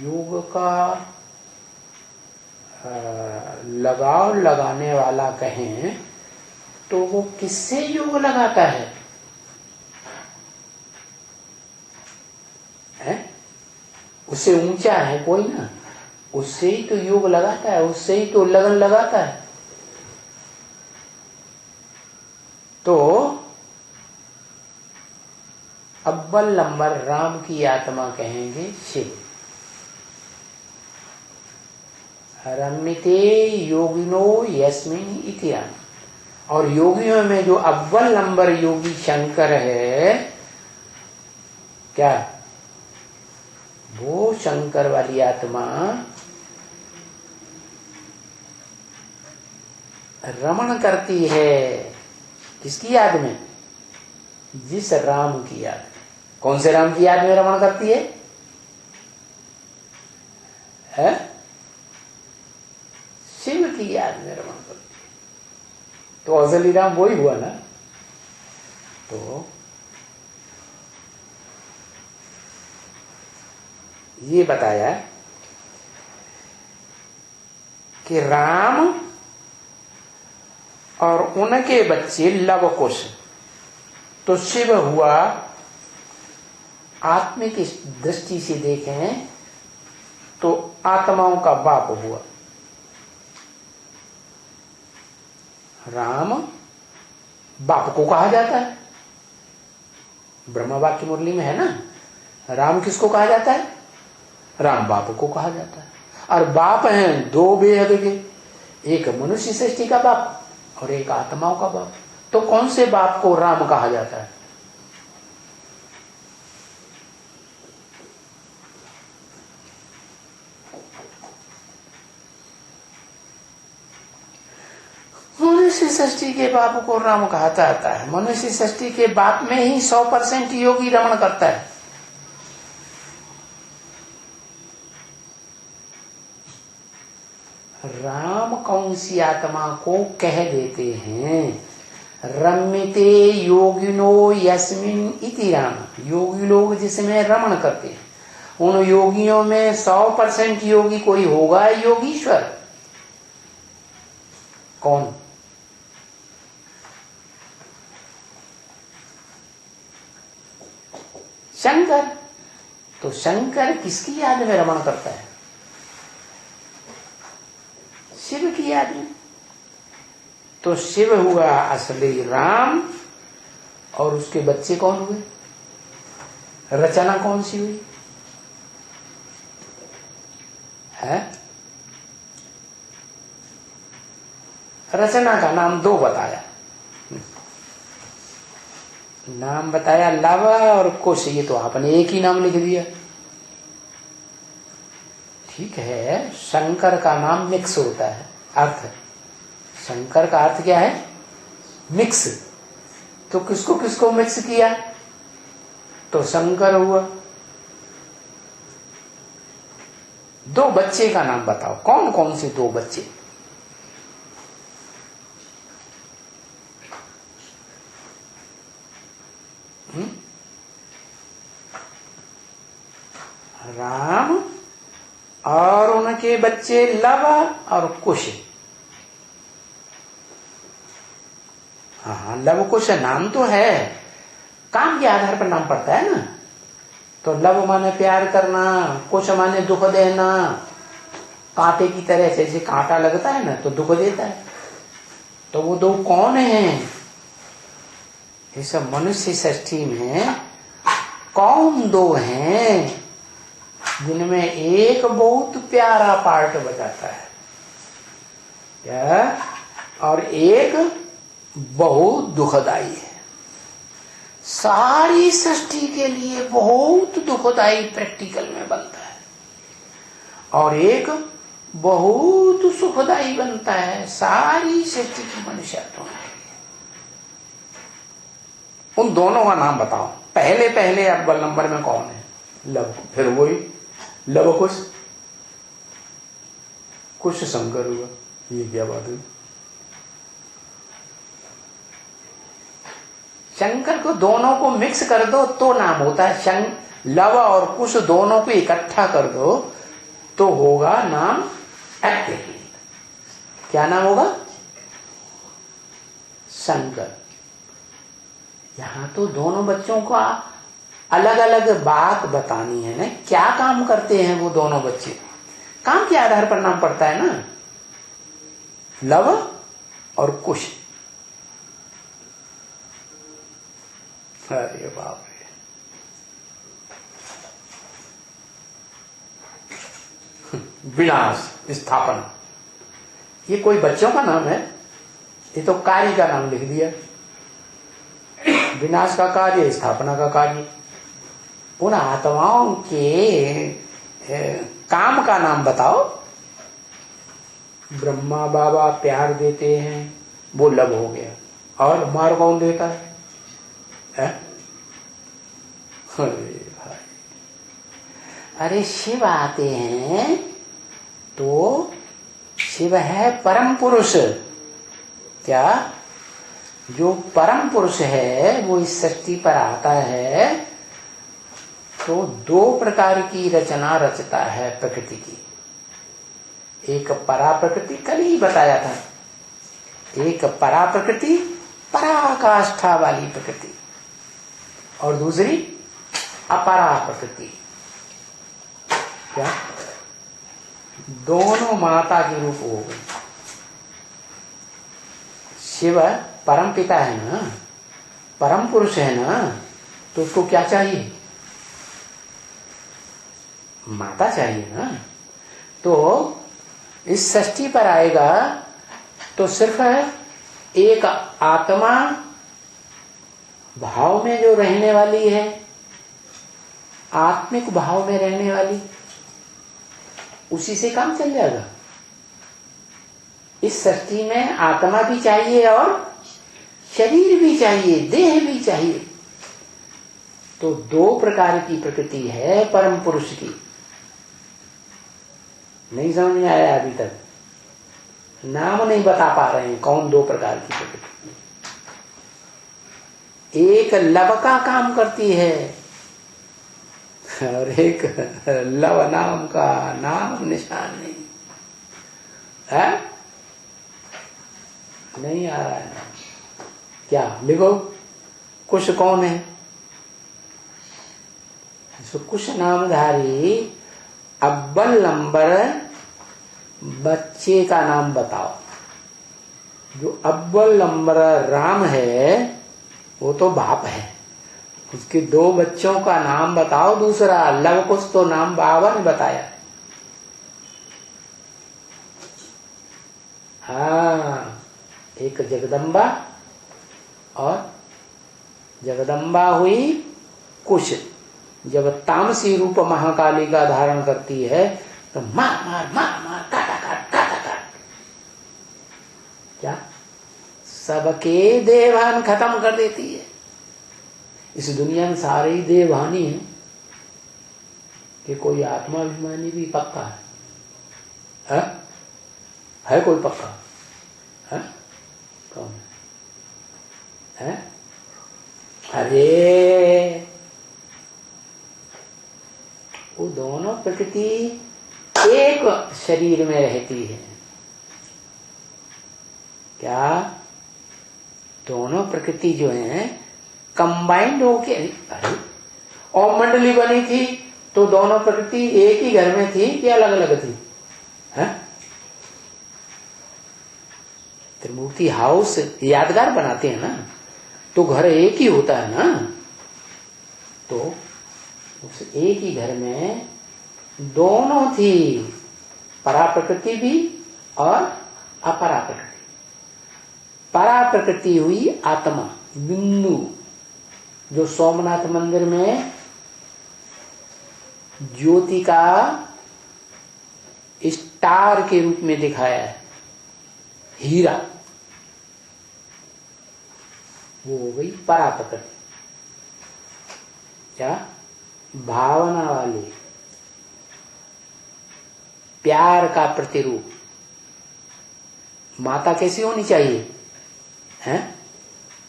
योग का लगाव लगाने वाला कहें तो वो किससे योग लगाता है? उससे ऊंचा है कोई ना, उससे ही तो योग लगाता है, उससे ही तो लगन लगाता है। तो अव्वल नंबर राम की आत्मा कहेंगे शिव। रमिते योगिनो यस्मिन इतिहान। और योगियों में जो अव्वल नंबर योगी शंकर है, क्या वो शंकर वाली आत्मा रमण करती है किसकी याद में? जिस राम की याद में। कौन से राम की याद में रमण करती है? शिव की याद में रमण करती है। तो असली राम वही हुआ ना। तो ये बताया कि राम और उनके बच्चे लव कुश, तो शिव हुआ आत्मिक दृष्टि से देखें तो आत्माओं का बाप हुआ। राम बाप को कहा जाता है, ब्रह्मा वाक्य मुरली में है ना। राम किसको कहा जाता है? राम बाप को कहा जाता है। और बाप हैं दो बेहद के, एक मनुष्य सृष्टि का बाप और एक आत्माओं का बाप। तो कौन से बाप को राम कहा जाता है? मनुष्य सृष्टि के बाप को राम कहा जाता है। मनुष्य सृष्टि के बाप में ही 100% योगी रमण करता है। राम कौन सी आत्मा को कह देते हैं? रम्यते योगिनो यस्मिन इति राम। योगी लोग जिसमें रमण करते हैं, उन योगियों में 100% योगी कोई होगा योगीश्वर। कौन? शंकर। तो शंकर किसकी याद में रमण करता है? शिव की याद में। तो शिव हुआ असली राम और उसके बच्चे कौन हुए? रचना कौन सी हुई है? रचना का नाम दो बताया। नाम बताया लव और कुश, ये तो आपने एक ही नाम लिख दिया। ठीक है, शंकर का नाम मिक्स होता है। अर्थ शंकर का अर्थ क्या है? मिक्स। तो किसको किसको मिक्स किया? तो शंकर हुआ। दो बच्चे का नाम बताओ, कौन कौन से दो बच्चे? राम और उनके बच्चे लव और कुश। हाँ, लव कुश नाम तो है, काम के आधार पर नाम पड़ता है ना। तो लव माने प्यार करना, कुश माने दुख देना। कांटे की तरह जैसे कांटा लगता है ना तो दुख देता है। तो वो दो कौन हैं? ये सब मनुष्य सृष्टि में कौन दो हैं जिनमें एक बहुत प्यारा पार्ट बजाता है क्या, और एक बहुत दुखदाई है। सारी सृष्टि के लिए बहुत दुखदाई प्रैक्टिकल में बनता है और एक बहुत सुखदाई बनता है सारी सृष्टि की मनुष्यत्व में। उन दोनों का नाम बताओ। पहले पहले अव्वल नंबर में कौन है? लव। फिर वही लव कुश। कुश शंकर हुआ। ये क्या बात है? शंकर को दोनों को मिक्स कर दो तो नाम होता है लव और कुश दोनों को इकट्ठा कर दो तो होगा नाम एक्टिव। क्या नाम होगा? शंकर। यहां तो दोनों बच्चों का अलग अलग बात बतानी है ना, क्या काम करते हैं वो दोनों बच्चे, काम के आधार पर नाम पड़ता है ना, लव और कुश। अरे बाप रे। विनाश स्थापना, ये कोई बच्चों का नाम है? ये तो कार्य का नाम लिख दिया। विनाश का कार्य, स्थापना का कार्य। उन आत्माओं के काम का नाम बताओ। ब्रह्मा बाबा प्यार देते हैं, वो लव हो गया। और मार कौन देता है? अरे भाई, अरे शिव आते हैं तो शिव है परम पुरुष। क्या? जो परम पुरुष है वो इस सृष्टि पर आता है तो दो प्रकार की रचना रचता है प्रकृति की। एक परा प्रकृति, कल ही बताया था, एक परा प्रकृति, पराकाष्ठा वाली प्रकृति, और दूसरी अपरा प्रकृति। क्या? दोनों माता के रूप हो गए। शिव परम पिता है ना, परम पुरुष है ना, तो उसको क्या चाहिए? माता चाहिए ना। तो इस सृष्टि पर आएगा तो सिर्फ एक आत्मा भाव में जो रहने वाली है, आत्मिक भाव में रहने वाली, उसी से काम चल जाएगा। इस सृष्टि में आत्मा भी चाहिए और शरीर भी चाहिए, देह भी चाहिए। तो दो प्रकार की प्रकृति है परम पुरुष की। नहीं समझ में आया अभी तक? नाम नहीं बता पा रहे हैं कौन दो प्रकार की प्रकृति। एक लव का काम करती है और एक लव नाम का नाम निशान नहीं है। नहीं आ रहा है नाम। क्या लिखो? कुश कौन है? कुश नामधारी अव्वल नंबर बच्चे का नाम बताओ। जो अव्वल नंबर राम है वो तो बाप है, उसके दो बच्चों का नाम बताओ। दूसरा लव कुश तो नाम बाबा ने बताया। हाँ, एक जगदम्बा, और जगदम्बा हुई कुश। जब तामसी रूप महाकाली का धारण करती है तो मार मार मार मार, काटा काट काटा काट, क्या सबके देवान खत्म कर देती है। इस दुनिया में सारे ही देवहानी है कि कोई आत्माभिमानी भी पक्का है कोई पक्का है? कौन है? अरे वो दोनों प्रकृति एक शरीर में रहती है। क्या? दोनों प्रकृति जो है कंबाइंड होके, अरे और मंडली बनी थी तो दोनों प्रकृति एक ही घर में थी कि अलग अलग थी? है? त्रिमूर्ति हाउस यादगार बनाते हैं ना, तो घर एक ही होता है ना। तो उस एक ही घर में दोनों थी, परा प्रकृति भी और अपरा प्रकृति। परा प्रकृति हुई आत्मा बिंदु, जो सोमनाथ मंदिर में ज्योति का स्टार के रूप में दिखाया है, हीरा, वो हो गई परा प्रकृति। क्या? भावना वाली, प्यार का प्रतिरूप, माता कैसी होनी चाहिए? हैं?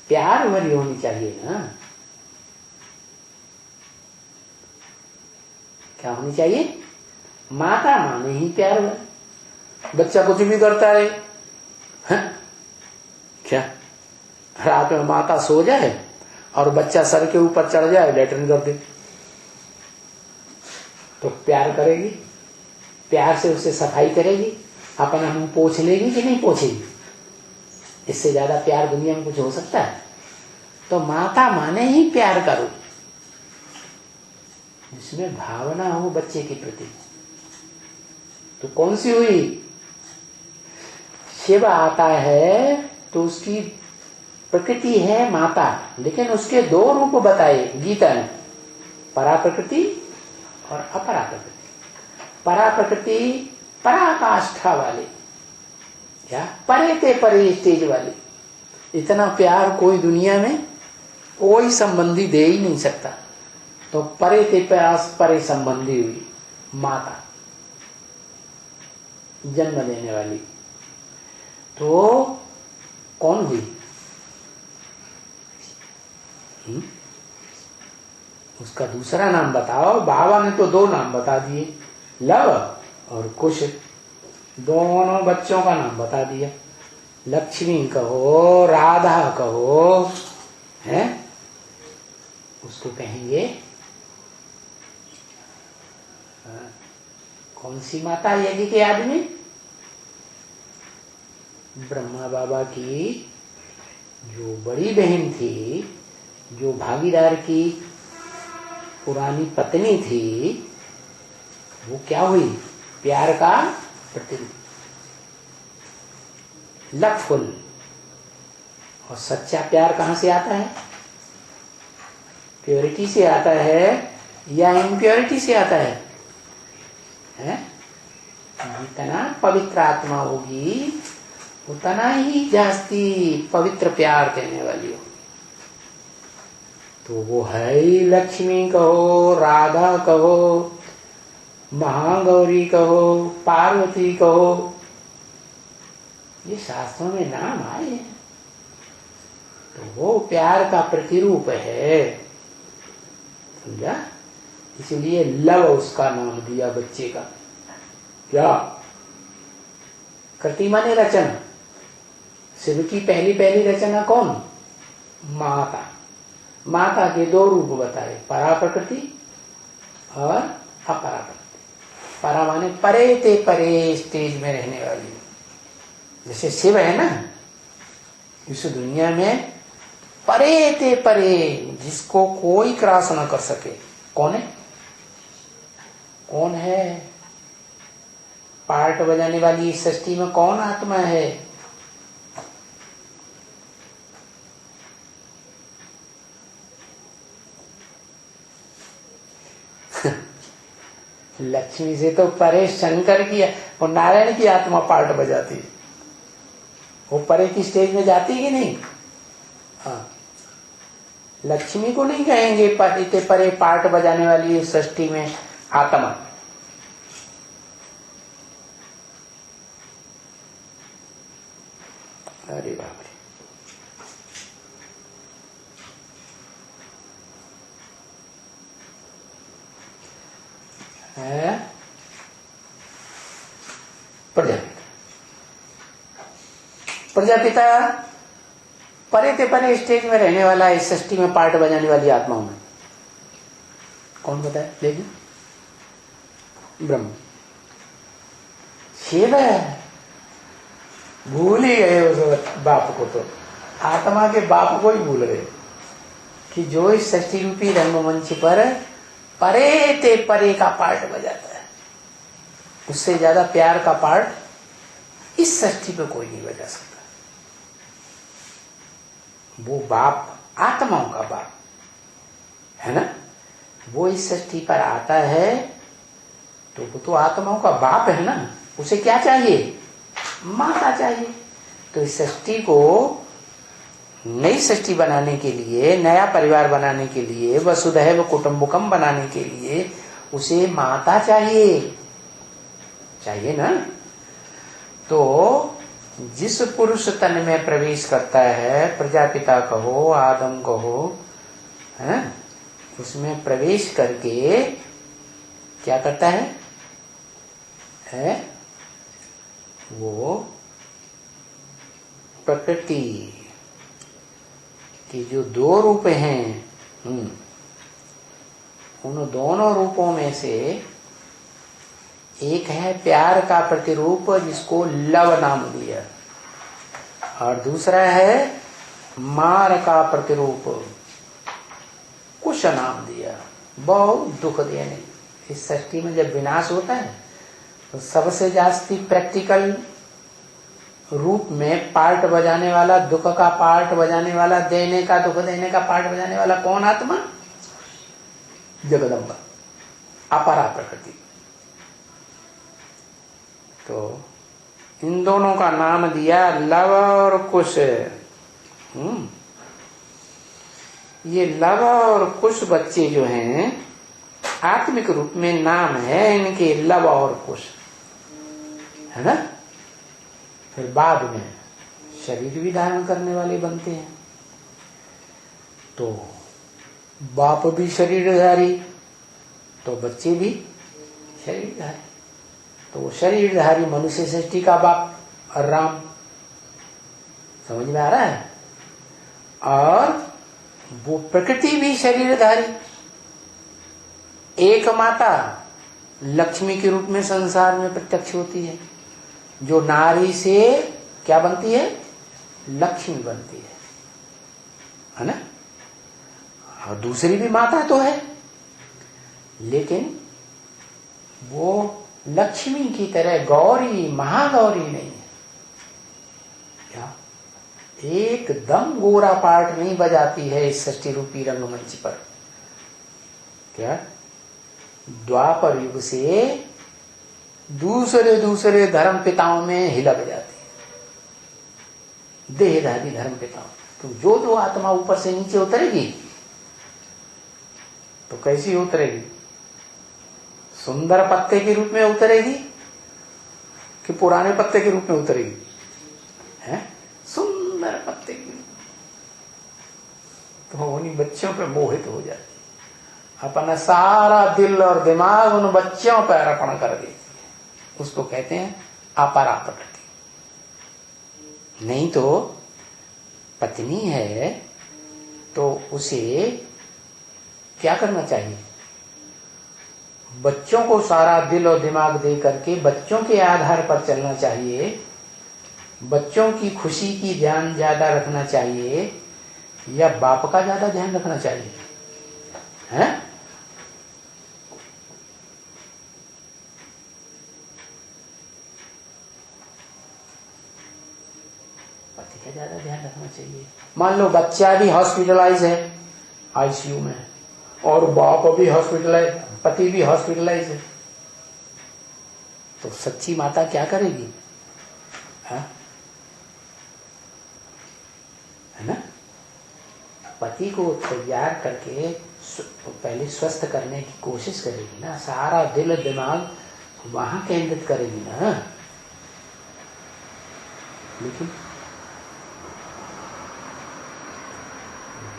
प्यार भरी होनी चाहिए ना। क्या होनी चाहिए? माता माने ही प्यार भरी। बच्चा कुछ भी करता रहे, हैं? क्या रात में माता सो जाए और बच्चा सर के ऊपर चढ़ जाए, लेटरिन कर दे, तो प्यार करेगी? प्यार से उसे सफाई करेगी, अपना मुंह पोंछ लेगी कि नहीं पोंछेगी? इससे ज्यादा प्यार दुनिया में कुछ हो सकता है? तो माता माने ही प्यार करो, जिसमें भावना हो बच्चे के प्रति। तो कौन सी हुई? शिव आता है तो उसकी प्रकृति है माता, लेकिन उसके दो रूप बताए गीता ने, परा प्रकृति और अपरा प्रकृति। परा प्रकृति पराकाष्ठा वाले, क्या परे ते परे स्टेज वाले। इतना प्यार कोई दुनिया में कोई संबंधी दे ही नहीं सकता। तो परे ते परे संबंधी हुई माता, जन्म देने वाली। तो कौन हुई? उसका दूसरा नाम बताओ। बाबा ने तो दो नाम बता दिए, लव और कुश। दोनों बच्चों का नाम बता दिया। लक्ष्मी कहो, राधा कहो, है? उसको कहेंगे कौन सी माता यज्ञ के आदमी? ब्रह्मा बाबा की जो बड़ी बहन थी, जो भागीदार की पुरानी पत्नी थी, वो क्या हुई? प्यार का प्रतिरूप, लवफुल। और सच्चा प्यार कहां से आता है? प्योरिटी से आता है या इम्प्योरिटी से आता है? जितना पवित्र आत्मा होगी उतना ही जास्ती पवित्र प्यार देने वाली हो। तो वो है ही लक्ष्मी कहो, राधा कहो, महागौरी कहो, पार्वती कहो, ये शास्त्रों में नाम आए हैं। तो वो प्यार का प्रतिरूप है, समझा? इसलिए लव उसका नाम दिया बच्चे का। क्या? कृति माने रचना। शिव की पहली रचना कौन? माता। माता के दो रूप बताए, परा प्रकृति और अपरा प्रकृति। परा माने परे ते परे स्टेज में रहने वाली, जैसे शिव है ना, इस दुनिया में परे ते परे, जिसको कोई क्रॉस ना कर सके। कौन है? कौन है? पार्ट बजाने वाली इस सृष्टि में कौन आत्मा है? लक्ष्मी से तो परे शंकर की और नारायण की आत्मा पार्ट बजाती है। वो परे की स्टेज में जाती कि नहीं? हाँ, लक्ष्मी को नहीं कहेंगे परे परे पार्ट बजाने वाली इस सृष्टि में आत्मा। अरे बाप रे, है प्रजापिता। प्रजापिता परे ते परे स्टेज में रहने वाला, इस सृष्टि में पार्ट बजाने वाली आत्माओं में कौन बताए? देखिए, ब्रह्म। शिव है, भूल ही गए उस बाप को। तो आत्मा के बाप को ही भूल गए कि जो इस सृष्टि रूपी रंगमंच पर परे ते परे का पार्ट बजाता है, उससे ज्यादा प्यार का पार्ट इस सृष्टि पे कोई नहीं बजा सकता। वो बाप आत्माओं का बाप है ना, वो इस सृष्टि पर आता है तो वो तो आत्माओं का बाप है ना। उसे क्या चाहिए? माता चाहिए। तो इस सृष्टि को नई सृष्टि बनाने के लिए, नया परिवार बनाने के लिए, वसुधैव कुटुंबकम बनाने के लिए उसे माता चाहिए ना। तो जिस पुरुष तन में प्रवेश करता है, प्रजापिता कहो, आदम कहो, है, उसमें प्रवेश करके क्या करता है वो प्रकृति के जो दो रूप हैं, उन दोनों रूपों में से एक है प्यार का प्रतिरूप जिसको लव नाम दिया, और दूसरा है मार का प्रतिरूप कुश नाम दिया। बहुत दुख देने इस सृष्टि में जब विनाश होता है तो सबसे जास्ती प्रैक्टिकल रूप में पार्ट बजाने वाला, दुख का पार्ट बजाने वाला, देने का, दुख देने का पार्ट बजाने वाला कौन? आत्मा, जगदम्बा, अपरा प्रकृति। तो इन दोनों का नाम दिया लव और कुश। ये लव और कुश बच्चे जो हैं, आत्मिक रूप में नाम है इनके लव और कुश, है ना। फिर बाद में शरीर भी धारण करने वाले बनते हैं। तो बाप भी शरीरधारी, तो बच्चे भी शरीरधारी। तो वो शरीरधारी मनुष्य सृष्टि का बाप और राम, समझ में आ रहा है। और वो प्रकृति भी शरीरधारी, एक माता लक्ष्मी के रूप में संसार में प्रत्यक्ष होती है, जो नारी से क्या बनती है? लक्ष्मी बनती है ना। और दूसरी भी माता तो है, लेकिन वो लक्ष्मी की तरह गौरी, महागौरी नहीं है। क्या एकदम गोरा पार्ट नहीं बजाती है इस सृष्टि रूपी रंगमंच पर। क्या द्वापर युग से दूसरे दूसरे धर्म पिताओं में हिला बजाती है, देहधारी धर्म पिताओं। तो जो आत्मा ऊपर से नीचे उतरेगी तो कैसी उतरेगी? सुंदर पत्ते के रूप में उतरेगी कि पुराने पत्ते के रूप में उतरेगी? है सुंदर पत्ते के रूप। तो उन्हीं बच्चों पे मोहित हो जाती, अपना सारा दिल और दिमाग उन बच्चों पर अर्पण कर देती है। उसको कहते हैं अपरा प्रकृति। नहीं तो पत्नी है तो उसे क्या करना चाहिए? बच्चों को सारा दिल और दिमाग दे करके बच्चों के आधार पर चलना चाहिए, बच्चों की खुशी की ध्यान ज्यादा रखना चाहिए, या बाप का ज्यादा ध्यान रखना चाहिए? हैं? पति का ज्यादा ध्यान रखना चाहिए। मान लो बच्चा भी हॉस्पिटलाइज है, आईसीयू में, और बाप भी हॉस्पिटलाइज, पति भी हॉस्पिटलाइज है, तो सच्ची माता क्या करेगी? है ना। पति को तैयार करके पहले स्वस्थ करने की कोशिश करेगी ना, सारा दिल दिमाग वहां केंद्रित करेगी ना। लेकिन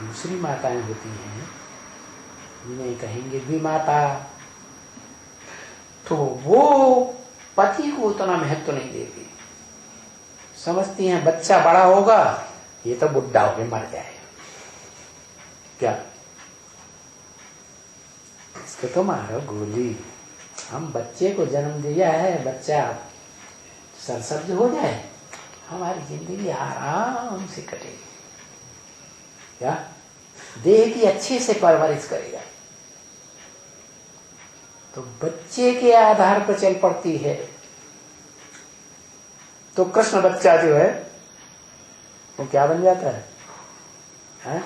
दूसरी माताएं होती हैं जिन्हें कहेंगे विमाता, तो वो पति को उतना महत्व नहीं देती, समझती हैं बच्चा बड़ा होगा ये तो बुढ़ा होके मर जाएगा। क्या इसको तो मारो गोली, हम बच्चे को जन्म दिया है, बच्चा सरसब्ज हो जाए, हमारी जिंदगी आराम से कटेगी। क्या देह की अच्छे से परवरिश करेगा, तो बच्चे के आधार पर चल पड़ती है। तो कृष्ण बच्चा जो है वो क्या बन जाता है?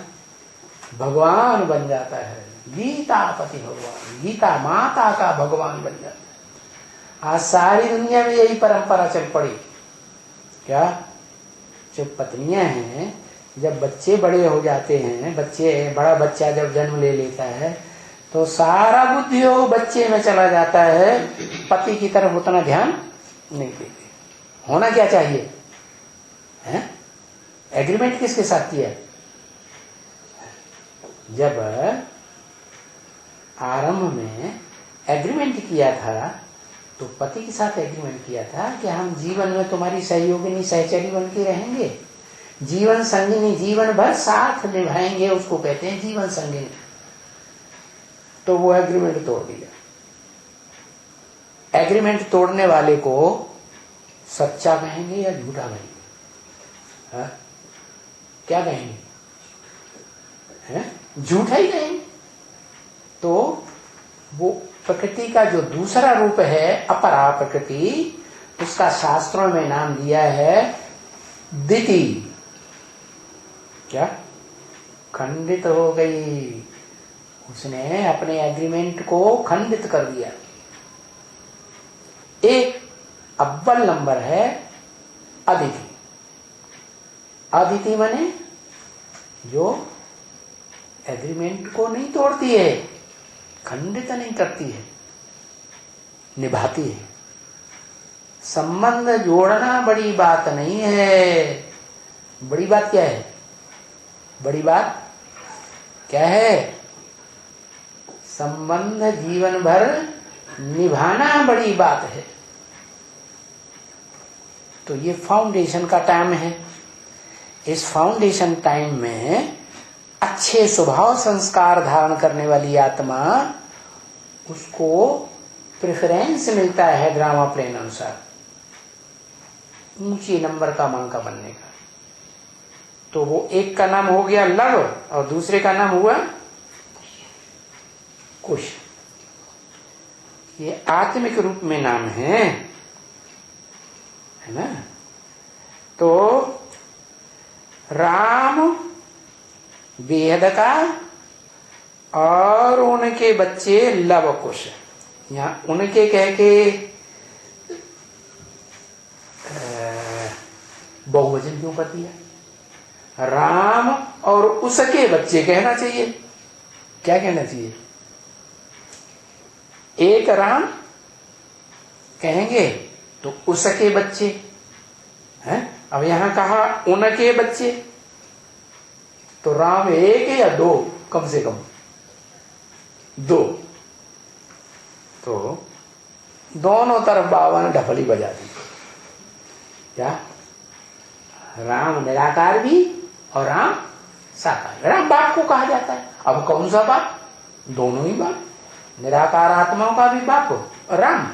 भगवान बन जाता है, गीतापति भगवान, गीता माता का भगवान बन जाता है। आज सारी दुनिया में यही परंपरा चल पड़ी। क्या जो पत्नियां हैं, जब बच्चे बड़े हो जाते हैं, बड़ा बच्चा जब जन्म ले लेता है तो सारा बुद्धि हो बच्चे में चला जाता है, पति की तरफ उतना ध्यान नहीं देते। होना क्या चाहिए? है? एग्रीमेंट किसके साथ किया? जब आरंभ में एग्रीमेंट किया था तो पति के साथ एग्रीमेंट किया था कि हम जीवन में तुम्हारी सहयोगिनी सहचरी बन के रहेंगे, जीवन संगिनी, जीवन भर साथ निभाएंगे, उसको कहते हैं जीवन संगिनी। तो वो एग्रीमेंट तोड़ दिया। एग्रीमेंट तोड़ने वाले को सच्चा कहेंगे या झूठा कहेंगे? हाँ? क्या कहेंगे? झूठा ही कहेंगे। तो वो प्रकृति का जो दूसरा रूप है अपरा प्रकृति, उसका शास्त्रों में नाम दिया है दिति। क्या? खंडित हो गई, उसने अपने एग्रीमेंट को खंडित कर दिया। एक अव्वल नंबर है अदिति। अदिति माने जो एग्रीमेंट को नहीं तोड़ती है, खंडित नहीं करती है, निभाती है। संबंध जोड़ना बड़ी बात नहीं है। बड़ी बात क्या है? बड़ी बात क्या है? संबंध जीवन भर निभाना बड़ी बात है। तो ये फाउंडेशन का टाइम है। इस फाउंडेशन टाइम में अच्छे स्वभाव संस्कार धारण करने वाली आत्मा, उसको प्रेफरेंस मिलता है ड्रामा प्लेन अनुसार ऊंचे नंबर का मन का बनने का। तो वो एक का नाम हो गया लव और दूसरे का नाम हुआ कुश। ये आत्मिक रूप में नाम है ना? तो राम बेहद का और उनके बच्चे लव कुश। यहां उनके कह के बहुवचन क्यों कर दिया? राम और उसके बच्चे कहना चाहिए। क्या कहना चाहिए? एक राम कहेंगे तो उसके बच्चे हैं। अब यहां कहा उनके बच्चे, तो राम एक या दो? कम से कम दो। तो दोनों तरफ बाबा ने ढफली बजा दी। क्या? राम निराकार भी और राम साकार। राम बाप को कहा जाता है। अब कौन सा बाप? दोनों ही बाप। निराकार आत्माओं का भी बाप राम,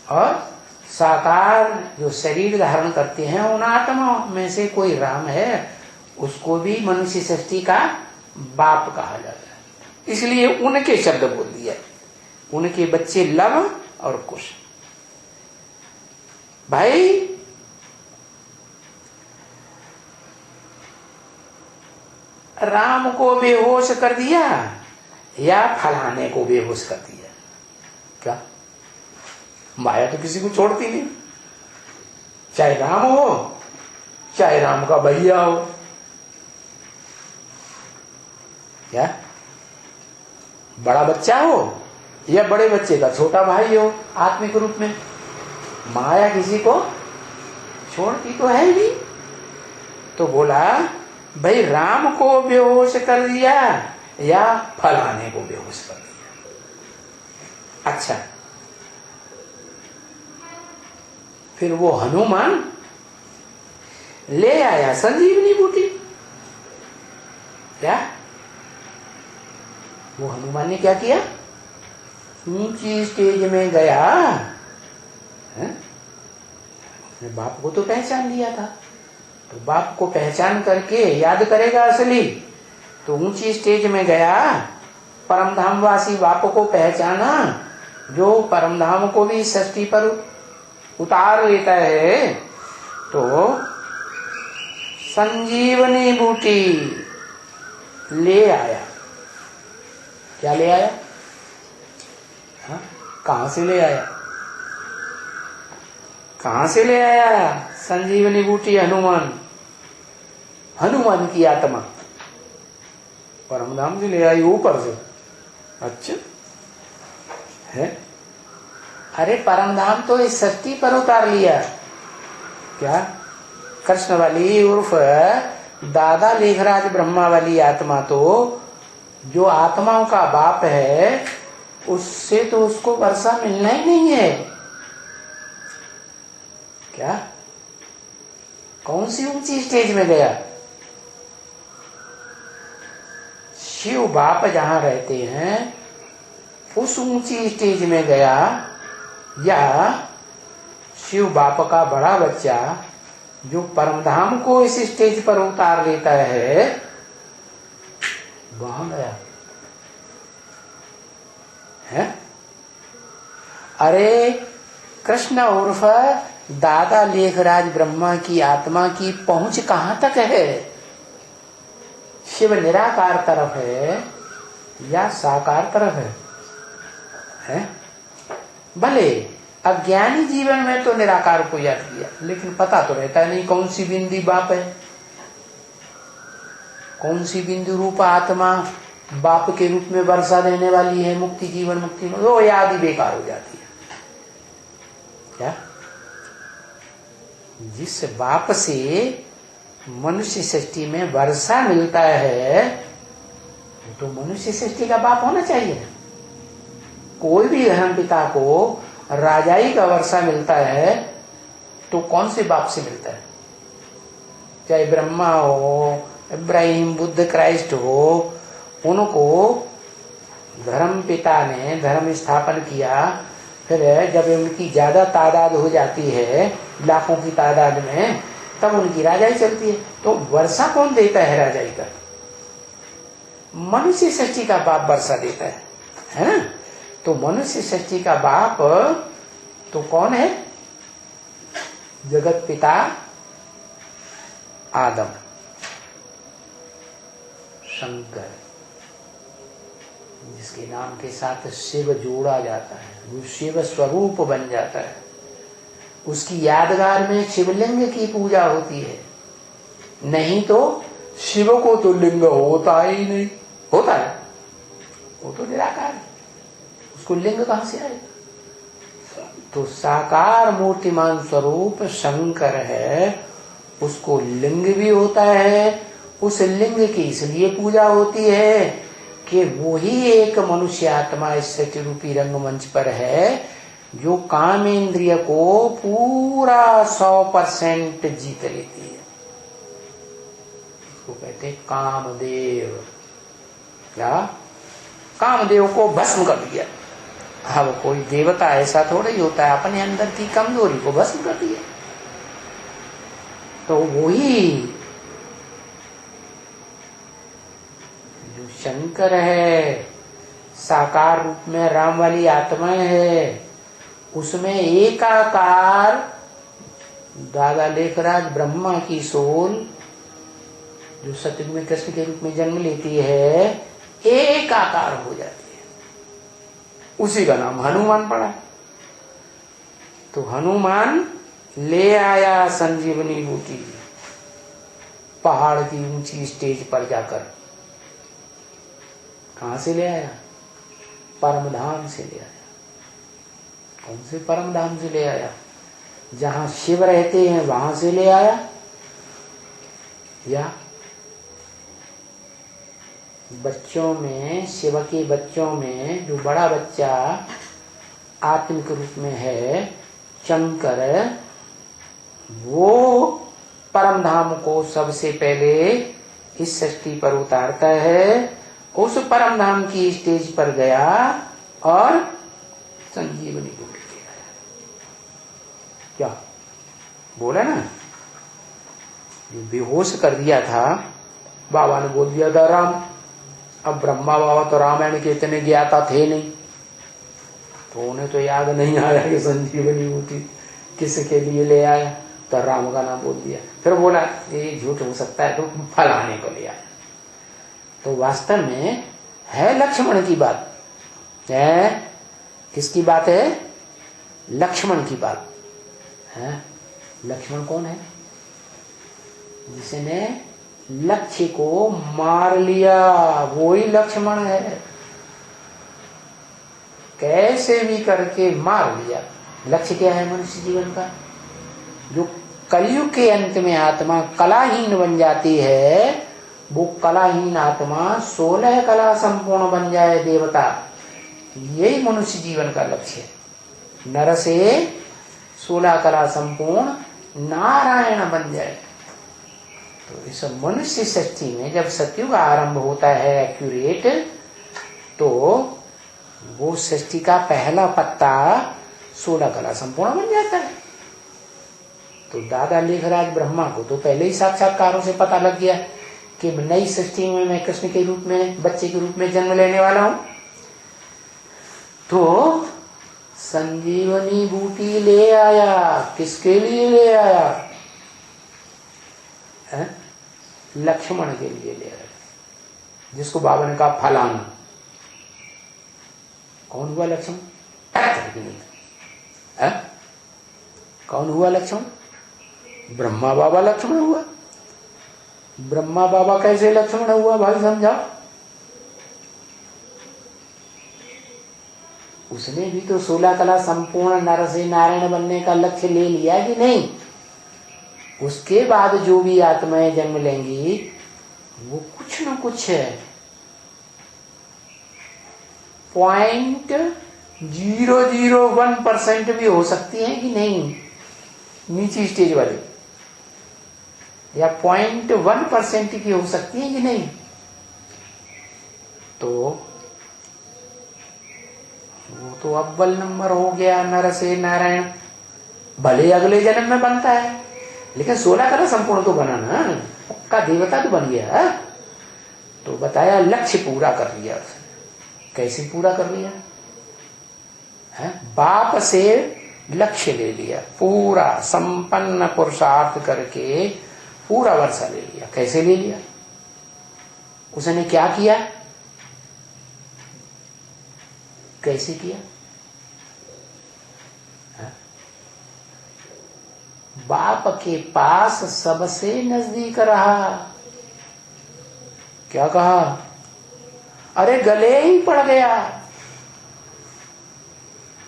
और साकार जो शरीर धारण करते हैं उन आत्माओं में से कोई राम है, उसको भी मनुष्य सृष्टि का बाप कहा जाता है। इसलिए उनके शब्द बोल दिया। उनके बच्चे लव और कुश। भाई राम को बेहोश कर दिया या फलाने को बेहोश कर दिया? क्या? माया तो किसी को छोड़ती नहीं, चाहे राम हो चाहे राम का भैया हो। क्या? बड़ा बच्चा हो या बड़े बच्चे का छोटा भाई हो, आत्मिक रूप में माया किसी को छोड़ती तो है ही नहीं। तो बोला भाई राम को बेहोश कर दिया या फलाने को बेहोश कर दिया। अच्छा, फिर वो हनुमान ले आया संजीवनी बूटी। क्या? वो हनुमान ने क्या किया? ऊंची स्टेज में गया, उसने बाप को तो पहचान लिया था, तो बाप को पहचान करके याद करेगा असली। तो ऊंची स्टेज में गया, परमधाम वासी बाप को पहचाना, जो परमधाम को भी सृष्टि पर उतार लेता है। तो संजीवनी बूटी ले आया। क्या ले आया? हाँ? कहां से ले आया? कहां से ले आया संजीवनी बूटी? हनुमान, हनुमान की आत्मा परमधाम से ले आई, ऊपर से। अच्छा है? अरे परमधाम तो इस सृष्टि पर उतार लिया। क्या? कृष्ण वाली उर्फ दादा लेखराज ब्रह्मा वाली आत्मा तो जो आत्माओं का बाप है, उससे तो उसको वर्षा मिलना ही नहीं है। क्या कौन सी ऊंची स्टेज में गया? शिव बाप जहां रहते हैं उस ऊंची स्टेज में गया, या शिव बाप का बड़ा बच्चा जो परमधाम को इस स्टेज पर उतार देता है, वहां गया है? अरे कृष्ण उर्फ दादा लेखराज ब्रह्मा की आत्मा की पहुंच कहां तक है? शिव निराकार तरफ है या साकार तरफ है? भले अज्ञानी जीवन में तो निराकार को याद किया, लेकिन पता तो रहता नहीं कौन सी बिंदी बाप है, कौन सी बिंदु रूप आत्मा बाप के रूप में वर्षा देने वाली है मुक्ति जीवन मुक्ति में, वो याद ही बेकार हो जाती है। क्या जिस बाप से मनुष्य सृष्टि में वर्षा मिलता है तो मनुष्य सृष्टि का बाप होना चाहिए। कोई भी धर्म पिता को राजाई का वर्षा मिलता है तो कौन से बाप से मिलता है? चाहे ब्रह्मा हो, इब्राहिम, बुद्ध, क्राइस्ट हो, उनको धर्म पिता ने धर्म स्थापन किया, फिर जब उनकी ज्यादा तादाद हो जाती है, लाखों की तादाद में, तब उनकी राजाई चलती है। तो वर्षा कौन देता है राजाई का? मनुष्य सृष्टि का बाप वर्षा देता है ना? तो मनुष्य सृष्टि का बाप तो कौन है? जगत पिता आदम, शंकर, जिसके नाम के साथ शिव जोड़ा जाता है, वो शिव स्वरूप बन जाता है। उसकी यादगार में शिवलिंग की पूजा होती है, नहीं तो शिव को तो लिंग होता ही नहीं। होता है वो तो निराकार है, उसको लिंग कहां से आए? तो साकार मूर्तिमान स्वरूप शंकर है, उसको लिंग भी होता है। उस लिंग की इसलिए पूजा होती है कि वो ही एक मनुष्य आत्मा इस सत्य रूपी रंगमंच पर है जो काम इंद्रिय को पूरा 100% जीत लेती है। इसको कहते हैं कामदेव। क्या? कामदेव को भस्म कर दिया। अब कोई देवता ऐसा थोड़ा ही होता है, अपने अंदर की कमजोरी को भस्म कर दिया। तो वही जो शंकर है, साकार रूप में राम वाली आत्माएं है, उसमें एकाकार दादा लेखराज ब्रह्मा की सोल जो सतयुग में कृष्ण के रूप में जन्म लेती है, एकाकार हो जाती है। उसी का नाम हनुमान पड़ा। तो हनुमान ले आया संजीवनी बूटी पहाड़ की ऊंची स्टेज पर जाकर। कहां से ले आया? परमधाम से ले आया। कौन से परमधाम से ले आया? जहां शिव रहते हैं वहां से ले आया, या बच्चों में, शिव के बच्चों में जो बड़ा बच्चा आत्मिक रूप में है शंकर, वो परमधाम को सबसे पहले इस सृष्टि पर उतारता है। उस परमधाम की स्टेज पर गया और संजीवनी बूटी ले आया। क्या बोला ना? बेहोश कर दिया था, बाबा ने बोल दिया था राम। अब ब्रह्मा बाबा तो रामायण के इतने ज्ञाता थे नहीं, तो उन्हें तो याद नहीं आया कि संजीवनी बूटी किसके लिए ले आया, तो राम का नाम बोल दिया। फिर बोला ये झूठ हो सकता है, तो फलाने को ले आया। तो वास्तव में है लक्ष्मण की बात है। किसकी बात है? लक्ष्मण की बात है। लक्ष्मण कौन है? जिसने लक्ष्य को मार लिया, वो ही लक्ष्मण है। कैसे भी करके मार लिया। लक्ष्य क्या है मनुष्य जीवन का? जो कलयुग के अंत में आत्मा कलाहीन बन जाती है, वो कलाहीन आत्मा 16 कला संपूर्ण बन जाए देवता। यही मनुष्य जीवन का लक्ष्य है। नर से 16 कला संपूर्ण नारायण बन जाए। तो इस मनुष्य सृष्टि में जब सतयुग आरंभ होता है एक्यूरेट, तो वो सृष्टि का पहला पत्ता 16 कला संपूर्ण बन जाता है। तो दादा लेखराज ब्रह्मा को तो पहले ही साक्षात्कारों से पता लग गया कि नई सृष्टि में मैं कृष्ण के रूप में, बच्चे के रूप में जन्म लेने वाला हूं। तो संजीवनी बूटी ले आया। किसके लिए ले आया? लक्ष्मण के लिए ले आया, जिसको बाबा ने कहा फलाना। कौन हुआ लक्ष्मण? कौन हुआ लक्ष्मण? ब्रह्मा बाबा लक्ष्मण हुआ। ब्रह्मा बाबा कैसे लक्ष्मण हुआ भाई समझाओ? उसने भी तो 16 कला संपूर्ण नर से नारायण बनने का लक्ष्य ले लिया कि नहीं? उसके बाद जो भी आत्माएं जन्म लेंगी वो कुछ न कुछ 0.001% भी हो सकती है कि नहीं, नीची स्टेज वाले, या 0.1% की हो सकती है कि नहीं। तो वो तो अव्वल नंबर हो गया नर से नारायण। भले अगले जन्म में बनता है, लेकिन 16 कला संपूर्ण तो बना ना, पक्का देवता तो बन गया। तो बताया लक्ष्य पूरा कर लिया उसने। कैसे पूरा कर लिया है? बाप से लक्ष्य ले लिया, पूरा संपन्न पुरुषार्थ करके पूरा वर्षा ले लिया। कैसे ले लिया? उसने क्या किया? कैसे किया? बाप के पास सबसे नजदीक रहा। क्या कहा? अरे गले ही पड़ गया।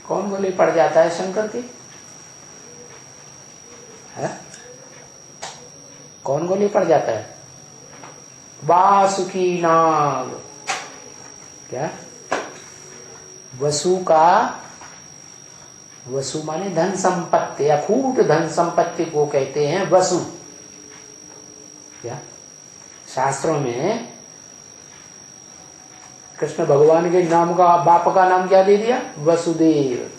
कौन गले पड़ जाता है शंकर के? है? कौन गले पड़ जाता है? वासुकी नाग। क्या? वसु का, वसु माने धन संपत्ति, अखूट धन संपत्ति को कहते हैं वसु। क्या? शास्त्रों में कृष्ण भगवान के नाम का, बाप का नाम क्या दे दिया? वसुदेव।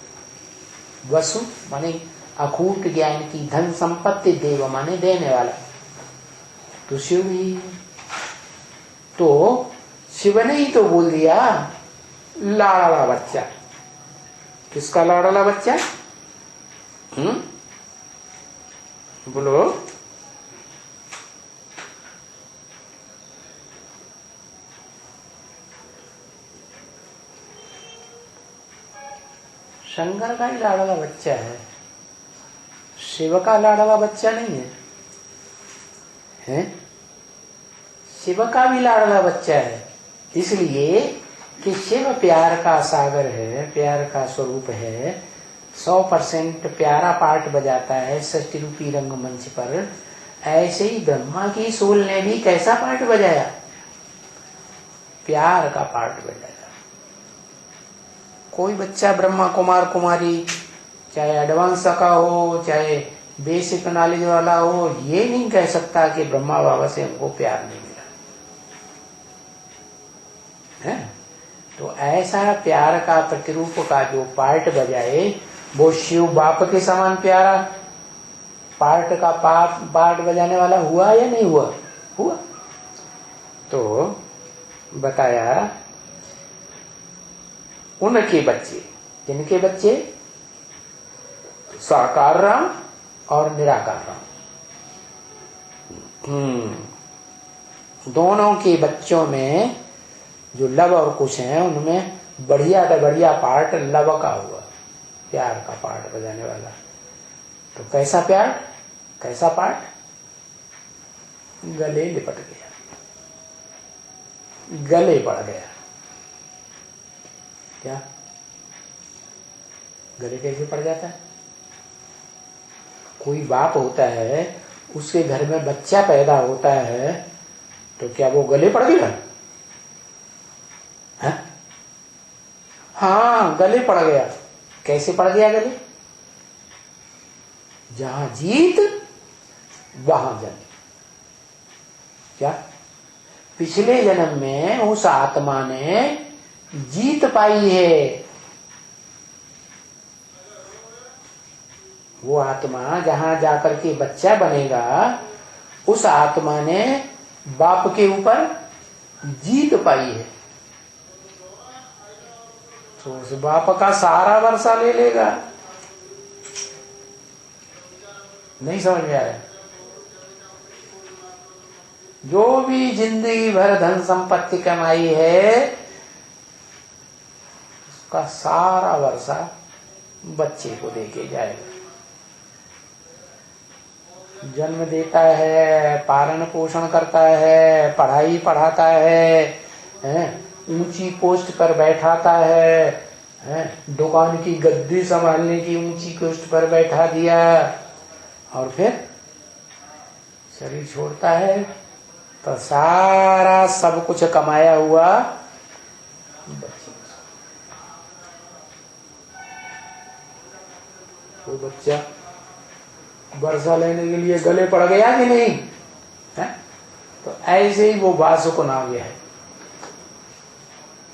वसु माने अखूट ज्ञान की धन संपत्ति, देव माने देने वाला। तो शिव भी, तो शिव ने ही तो बोल दिया लाड़ला बच्चा। किसका लाड़ला बच्चा? बोलो। शंकर का ही लाड़ला बच्चा है, शिव का लाड़ला बच्चा नहीं है। हैं? शिव का भी लाड़ला बच्चा है, इसलिए कि शिव प्यार का सागर है, प्यार का स्वरूप है। 100% प्यारा पार्ट बजाता है सृष्टि रूपी रंगमंच पर। ऐसे ही ब्रह्मा की सोल ने भी कैसा पार्ट बजाया? प्यार का पार्ट बजाया। कोई बच्चा ब्रह्मा कुमार कुमारी, चाहे एडवांस का हो चाहे बेसिक नॉलेज वाला हो, ये नहीं कह सकता कि ब्रह्मा बाबा से हमको प्यार नहीं मिला है। तो ऐसा प्यार का प्रतिरूप का जो पार्ट बजाए, वो शिव बाप के समान प्यारा पार्ट का पार्ट बजाने वाला हुआ या नहीं हुआ? हुआ। तो बताया उनके बच्चे, जिनके बच्चे साकार राम और निराकार राम, दोनों के बच्चों में जो लव और कुश हैं, उनमें बढ़िया का बढ़िया पार्ट लव का हुआ, प्यार का पार्ट बजाने वाला। तो कैसा प्यार, कैसा पार्ट? गले लिपट गया, गले पड़ गया। क्या? गले कैसे पड़ जाता है? कोई बाप होता है, उसके घर में बच्चा पैदा होता है, तो क्या वो गले पड़ गया? हाँ, गले पड़ गया। कैसे पड़ गया गले? जहां जीत वहां जन्म। क्या पिछले जन्म में उस आत्मा ने जीत पाई है। वो आत्मा जहां जाकर के बच्चा बनेगा, उस आत्मा ने बाप के ऊपर जीत पाई है, तो उस बाप का सारा वर्षा ले लेगा। नहीं समझ में आया? जो भी जिंदगी भर धन संपत्ति कमाई है, उसका सारा वर्षा बच्चे को देके जाएगा। जन्म देता है, पालन पोषण करता है, पढ़ाई पढ़ाता है, ऊंची पोस्ट पर बैठाता है, दुकान की गद्दी संभालने की ऊंची पोस्ट पर बैठा दिया, और फिर शरीर छोड़ता है तो सारा सब कुछ कमाया हुआ बच्चे, वो बच्चा वर्षा लेने के लिए गले पड़ गया कि नहीं है? तो ऐसे ही वो वासुक नाग है।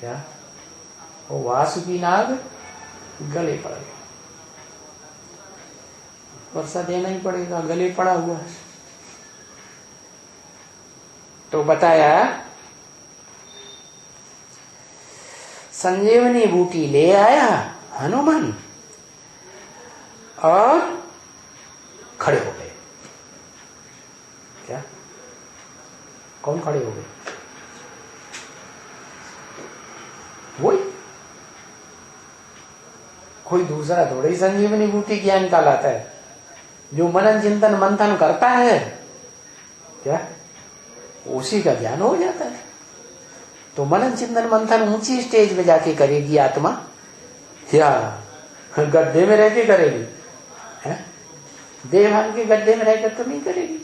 क्या वो वासुकी नाग गले पड़ गया, वर्षा देना ही पड़ेगा, गले पड़ा हुआ है। तो बताया संजीवनी बूटी ले आया हनुमान और खड़े हो गए। क्या? कौन खड़े हो गए? वही, कोई दूसरा थोड़ा ही संजीवनी बूटी ज्ञान का लाता है। जो मनन चिंतन मंथन करता है, क्या उसी का ज्ञान हो जाता है। तो मनन चिंतन मंथन ऊंची स्टेज में जाके करेगी आत्मा, या गड्ढे में रह के करेगी? देवान के गड्ढे में रहकर तो नहीं करेगी।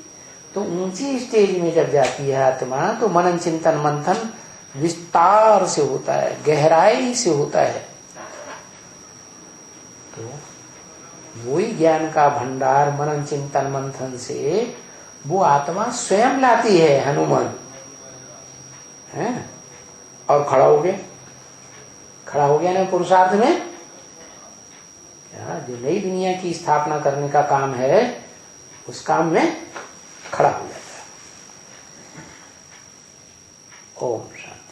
तो ऊंची स्टेज में जब जाती है आत्मा, तो मनन चिंतन मंथन विस्तार से होता है, गहराई से होता है। तो वही ज्ञान का भंडार मनन चिंतन मंथन से वो आत्मा स्वयं लाती है हनुमान, है? और खड़ा हो गया ना पुरुषार्थ में। क्या जो नई दुनिया की स्थापना करने का काम है, उस काम में खड़ा हो जाता है। ओम शांति।